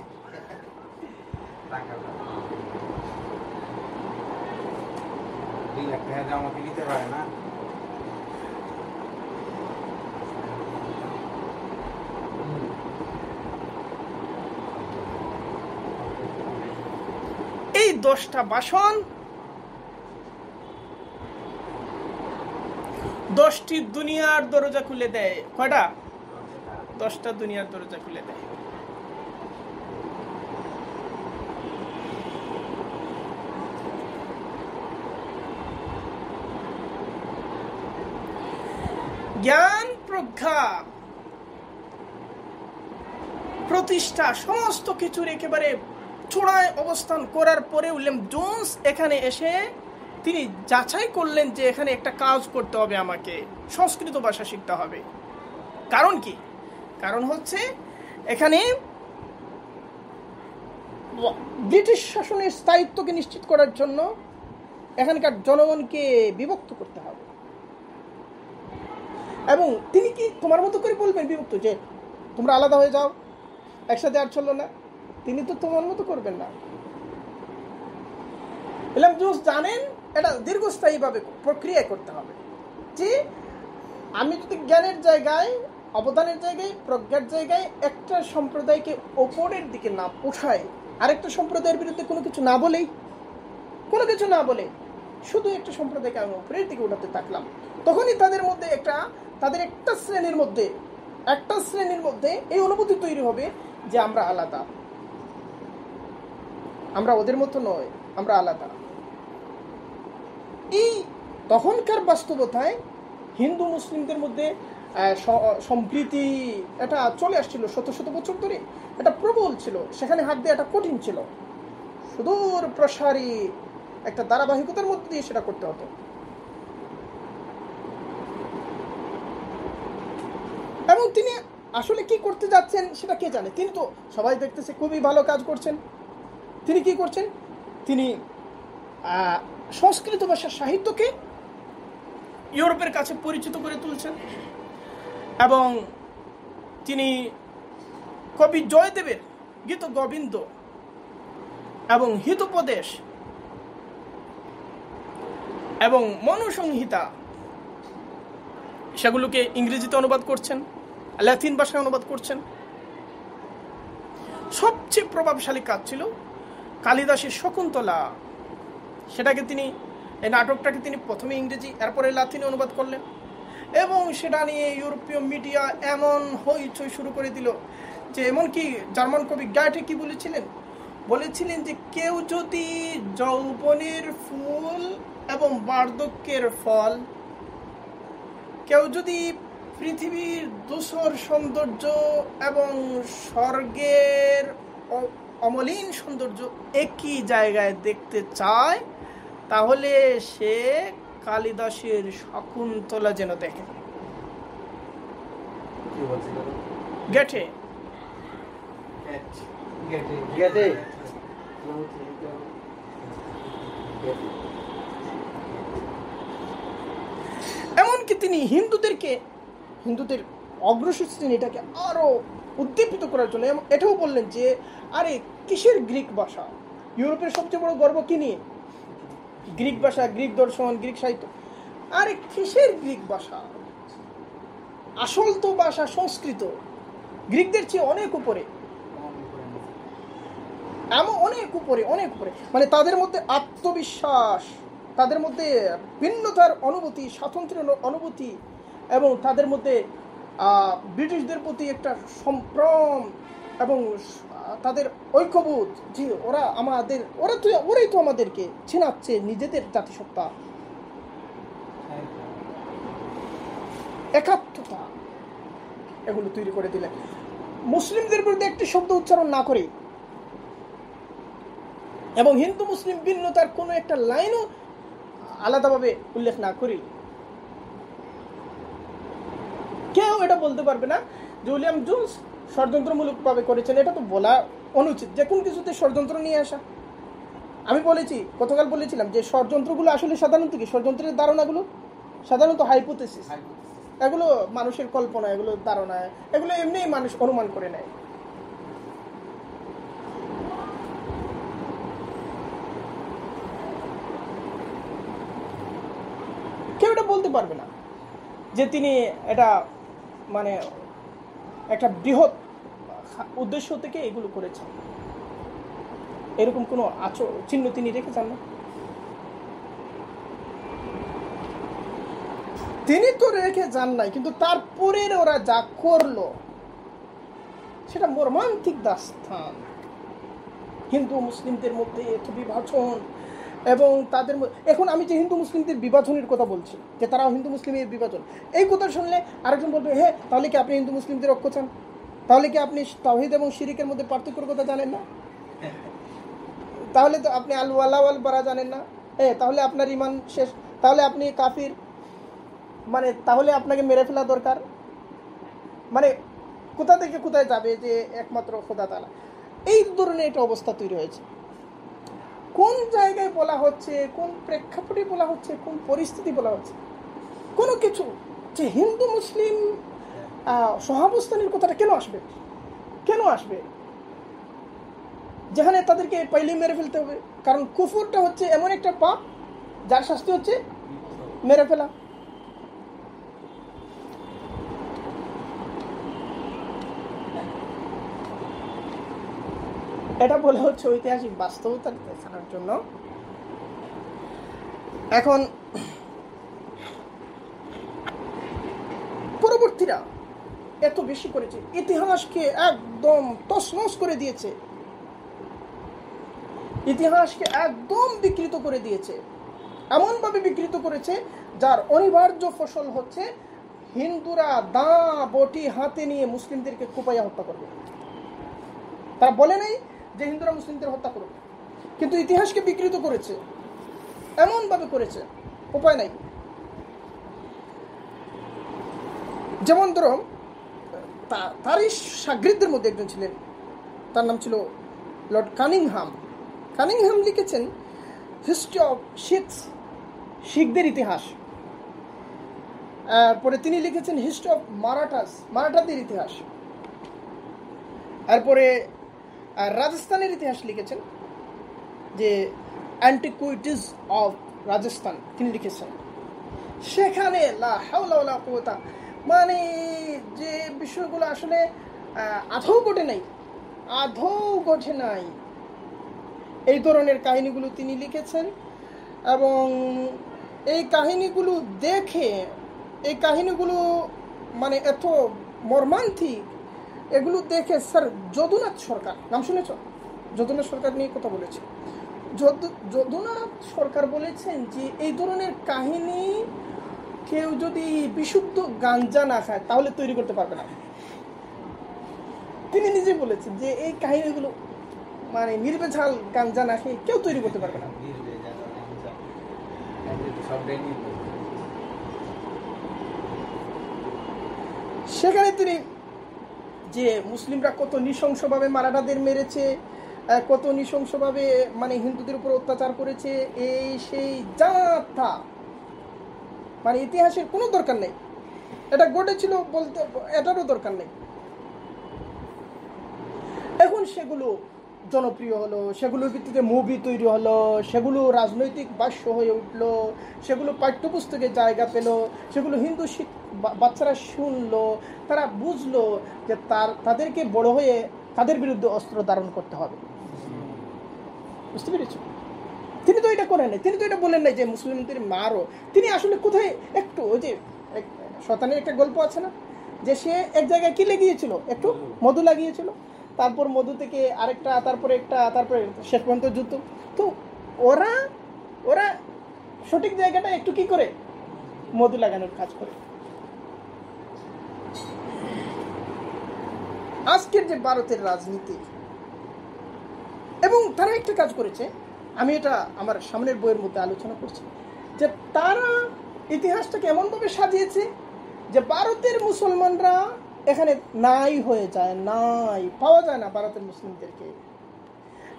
এই 10টা ভাষণ 10টি দুনিয়ার দরজা খুলে দেয়। কয়টা? 10টা দুনিয়ার দরজা খুলে দেয়। জ্ঞান প্রজ্ঞা প্রতিষ্ঠা সমস্ত কিছুর একেবারে চূড়ায় অবস্থান করার পরে উইলিয়াম জোন্স এখানে এসে তিনি যাচাই করলেন যে এখানে একটা কাজ করতে হবে, আমাকে সংস্কৃত ভাষা শিখতে হবে। কারণ কি? কারণ হচ্ছে এখানে ব্রিটিশ শাসনের স্থায়িত্বকে নিশ্চিত করার জন্য এখানকার জনগণকে বিভক্ত করতে হবে। এবং তিনি কি তোমার মতো করে বলবেন বিভক্ত, যে তোমরা আলাদা হয়ে যাও, একসাথে আর চললো না? তিনি তো তোমার মতো করবেন না। উইলিয়াম জোন্স জানেন এটা দীর্ঘস্থায়ীভাবে প্রক্রিয়ায় করতে হবে। যে আমি যদি জ্ঞানের জায়গায়, অবদানের জায়গায়, প্রজ্ঞার জায়গায় একটা সম্প্রদায়কে ওপরের দিকে না উঠাই, আরেকটা সম্প্রদায়ের বিরুদ্ধে কোনো কিছু না বলে শুধু একটা সম্প্রদায়কে আমি উপরের দিকে উঠাতে থাকলাম, তখনই তাদের একটা শ্রেণীর মধ্যে এই অনুভূতি তৈরি হবে যে আমরা আলাদা, আমরা ওদের মতো নয়, আমরা আলাদা। এই তখনকার বাস্তবতায় হিন্দু মুসলিমদের মধ্যে সম্প্রীতি এটা চলে আসছিল শত শত বছর ধরে, এটা প্রবল ছিল, সেখানে হাত দেওয়া এটা কঠিন ছিল। সুদূর প্রসারী একটা ধারাবাহিকতার মধ্যে দিয়ে সেটা করতে হতো। এবং তিনি আসলে কি করতে যাচ্ছেন সেটা কে জানে? তিনি তো সবাই দেখতেছে খুবই ভালো কাজ করছেন। তিনি কি করছেন? তিনি সংস্কৃত ভাষার সাহিত্যকে ইউরোপের কাছে পরিচিত করে তুলছেন। এবং তিনি কবি জয়দেবের গীত গোবিন্দ এবং হিতোপদেশ এবং মনুসংহিতা সেগুলোকে ইংরেজিতে অনুবাদ করছেন, ল্যাটিন ভাষায় অনুবাদ করছেন। সবচেয়ে প্রভাবশালী কাজ ছিল কালিদাসের শকুন্তলা। সেটাকে তিনি, এই নাটকটাকে তিনি প্রথমে ইংরেজি এরপরে লাতিনে অনুবাদ করলেন। এবং সেটা নিয়ে ইউরোপীয় মিডিয়া এমন হইচই শুরু করে দিল যে এমনকি জার্মান কবি গ্যাটে কি বলেছিলেন যে কেউ যদি যৌবনের ফুল এবং বার্ধক্যের ফল, কেউ যদি পৃথিবীর ধূসর সৌন্দর্য এবং স্বর্গের অমলিন সৌন্দর্য একই জায়গায় দেখতে চায়, তাহলে সে কালিদাসের শকুন্তলা যেন দেখে। গেটে এমনকি তিনি হিন্দুদের অগ্রসর শ্রেণীটাকে আরো উদ্দীপিত করার জন্য এটাও বললেন যে আরে কিসের গ্রিক ভাষা? ইউরোপের সবচেয়ে বড় গর্ব কি নিয়ে? গ্রিক ভাষা, গ্রিক দর্শন, গ্রিক সাহিত্য। আরে কিসের গ্রিক ভাষা? আসল তো ভাষা সংস্কৃত, গ্রিকদের চেয়ে অনেক উপরে, এমন অনেক উপরে। মানে তাদের মধ্যে আত্মবিশ্বাস, তাদের মধ্যে ভিন্নতার অনুভূতি, স্বাতন্ত্র্যের অনুভূতি, এবং তাদের মধ্যে ব্রিটিশদের প্রতি একটা সম্ভ্রম এবং তাদের ঐক্যবোধ যে ওরাই তো আমাদেরকে ছিনাচ্ছে, নিজেদের জাতিসত্তা, একাত্মতা, এগুলো তৈরি করে দিলেন। মুসলিমদের বিরুদ্ধে একটি শব্দ উচ্চারণ না করে এবং হিন্দু মুসলিম ভিন্নতার কোনো একটা লাইনও আলাদাভাবে উল্লেখ না করি, কেউ এটা বলতে পারবে না যে উইলিয়াম জোন্স ষড়যন্ত্রমূলকভাবে করেছেন। এটা তো বলা অনুচিত, যে কোন কিছুতে ষড়যন্ত্র নিয়ে আসা। আমি বলেছি, গতকাল বলেছিলাম যে ষড়যন্ত্রগুলো আসলে সাধারণত কি, ষড়যন্ত্রের ধারণাগুলো সাধারণত হাইপোথেসিস, এগুলো মানুষের কল্পনা, এগুলো ধারণা, এগুলো এমনি মানুষ অনুমান করে নেয়। কেউ এটা বলতে পারবে না যে তিনি এটা মানে একটা বৃহৎ উদ্দেশ্য থেকে এগুলো করেছেন, এরকম কোনো চিহ্ন তিনি রেখে যান না। তিনি তো রেখে যান নাই, কিন্তু তারপরে ওরা যা করলো সেটা মর্মান্তিক দাস্তান। হিন্দু মুসলিমদের মধ্যে এত বিভাজন, এবং তাদের এখন আমি যে হিন্দু মুসলিমদের বিভাজনের কথা বলছি, যে তারা হিন্দু মুসলিমের বিভাজন, এই কথা শুনলে আরেকজন বলবে, হ্যাঁ তাহলে কি আপনি হিন্দু মুসলিমদের ঐক্য চান? তাহলে কি আপনি তাওহীদ এবং শিরকের মধ্যে পার্থক্যের কথা জানেন না? তাহলে তো আপনি আল ওয়ালা ওয়াল বারা জানেন না? তাহলে আপনার ঈমান শেষ, তাহলে আপনি কাফির, মানে তাহলে আপনাকে মেরে ফেলা দরকার। মানে কোথা থেকে কোথায় যাবে যে একমাত্র খোদা তাআলা? এই ধরনের একটা অবস্থা তৈরি হয়েছে। কোন জায়গায় বলা হচ্ছে, কোন প্রেক্ষাপটে বলা হচ্ছে, কোন পরিস্থিতি বলা হচ্ছে, কোনো কিছু যে হিন্দু মুসলিম সহাবস্থানের কথাটা কেন আসবে? কেন আসবে যেখানে তাদেরকে পাইলে মেরে ফেলতে হবে? কারণ কুফরটা হচ্ছে এমন একটা পাপ যার শাস্তি হচ্ছে মেরে ফেলা। এটা বলে হচ্ছে ঐতিহাসিক বাস্তবতা দেখানোর জন্য। এখন পরবর্তীরা এত বেশি করেছে, ইতিহাসকে একদম তছনছ করে দিয়েছে, ইতিহাসকে একদম বিকৃত করে দিয়েছে, এমনভাবে বিকৃত করেছে যার অনিবার্য ফসল হচ্ছে হিন্দুরা দা বটি হাতে নিয়ে মুসলিমদেরকে কুপাইয়া হত্যা করবে। তারা বলে নাই যে হিন্দুরা মুসলিমদের হত্যা করবে, কিন্তু ইতিহাসকে বিকৃত করেছে, এমনভাবে করেছে, উপায় নাই। যেমন ধরো, তারই শাগরিদদের মধ্যে একজন ছিলেন, তার নাম ছিল লর্ড কানিংহাম। কানিংহাম লিখেছেন হিস্ট্রি অফ শিখদের ইতিহাস। পরে তিনি লিখেছেন হিস্ট্রি অফ মারাঠাদের ইতিহাস। এরপরে রাজস্থানের ইতিহাস লিখেছেন, যে অ্যান্টিকুইটিজ অফ রাজস্থান তিনি লিখেছেন। সেখানে লা হাওলা ওয়ালা কুওয়াতা, মানে যে বিষয়গুলো আসলে আদৌ ঘটে নাই, এই ধরনের কাহিনীগুলো তিনি লিখেছেন। এবং এই কাহিনীগুলো দেখে, এই কাহিনীগুলো মানে এত মর্মান্তিক, এগুলো দেখে স্যার যদুনাথ সরকার, নাম শুনেছ? যদুনাথ সরকার নিয়ে কথা বলেছে। যদুনাথ সরকার বলেছেন যে এই ধরনের কাহিনী কেউ যদি বিশুদ্ধ গাঞ্জা না খায় তাহলে তৈরি করতে পারবে না। তিনি নিজে বলেছেন যে এই কাহিনীগুলো মানে নির্ভেজাল গাঞ্জা না খেয়ে কেউ তৈরি করতে পারবে না। সেখানে তিনি যে মুসলিমরা কত নৃশংসভাবে মারাঠাদের মেরেছে, কত নৃশংসভাবে মানে হিন্দুদের উপর অত্যাচার করেছে, এই সেই যা, মানে ইতিহাসের কোনো দরকার নেই, এটা ঘটেছিল বলতে এটারও দরকার নেই। এখন সেগুলো জনপ্রিয় হলো, সেগুলোর ভিত্তিতে মুভি তৈরি হলো, সেগুলো রাজনৈতিক ভাষ্য হয়ে উঠলো, সেগুলো পাঠ্যপুস্তকে জায়গা পেল, সেগুলো হিন্দু বাচ্চারা শুনলো, তারা বুঝলো যে তাদেরকে বড় হয়ে তাদের বিরুদ্ধে অস্ত্র ধারণ করতে হবে। বুঝতে পেরেছো? তিনি তো এটা করেন নাই, তিনি তো এটা বলেন নাই যে মুসলিমদের মারো। তিনি আসলে কোথায় একটু ওই যে শয়তানের একটা গল্প আছে না, যে সে এক জায়গায় কি লাগিয়েছিল, একটু মধু লাগিয়েছিল, তারপর মধু থেকে আরেকটা, তারপরে একটা, তারপরে শেষ পর্যন্ত যুদ্ধ। তো ওরা সঠিক জায়গাটা একটু কি করে মধু লাগানোর কাজ করে। আজকের যে ভারতের রাজনীতি, এবং তারা একটা কাজ করেছে, আমি এটা আমার সামনের বইয়ের মধ্যে আলোচনা করছি, যে তারা ইতিহাসটাকে এমনভাবে সাজিয়েছে যে ভারতের মুসলমানরা এখানে নাই হয়ে যায়, নাই পাওয়া যায় না ভারতের মুসলিমদেরকে।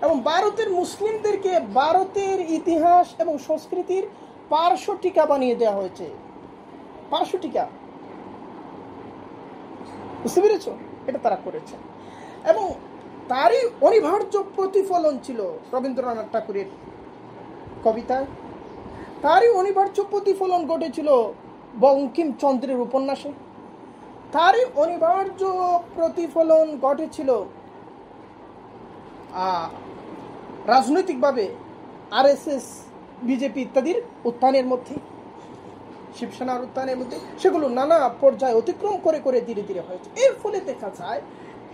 এবং ভারতের মুসলিমদেরকে ভারতের ইতিহাস এবং সংস্কৃতির পার্শ্ব টিকা বানিয়ে দেওয়া হয়েছে। পার্শ্ব টিকা, বুঝতে পেরেছ? এটা তারা করেছে এবং তারই অনিবার্য প্রতিফলন ছিল রবীন্দ্রনাথ ঠাকুরের কবিতায়, তারই অনিবার্য প্রতিফলন ঘটেছিল বঙ্কিমচন্দ্রের উপন্যাসে, তারই অনিবার্য প্রতিফলন ঘটেছিল রাজনৈতিকভাবে আরএসএস, বিজেপি ইত্যাদির উত্থানের মধ্যে, শিবসেনার উত্থানের মধ্যে। সেগুলো নানা পর্যায়ে অতিক্রম করে করে ধীরে ধীরে হয়েছে। এর ফলে দেখা যায়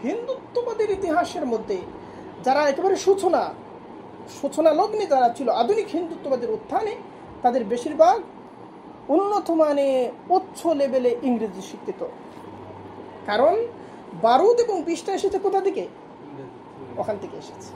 হিন্দুত্ববাদের ইতিহাসের মধ্যে যারা একেবারে সূচনা লগ্নে যারা ছিল আধুনিক হিন্দুত্ববাদের উত্থানে, তাদের বেশিরভাগ উন্নত মানে উচ্চ লেভেলে ইংরেজি শিক্ষিত। কারণ বারুদ এবং বিষটা এসেছে কোথা থেকে? ওখান থেকে এসেছে।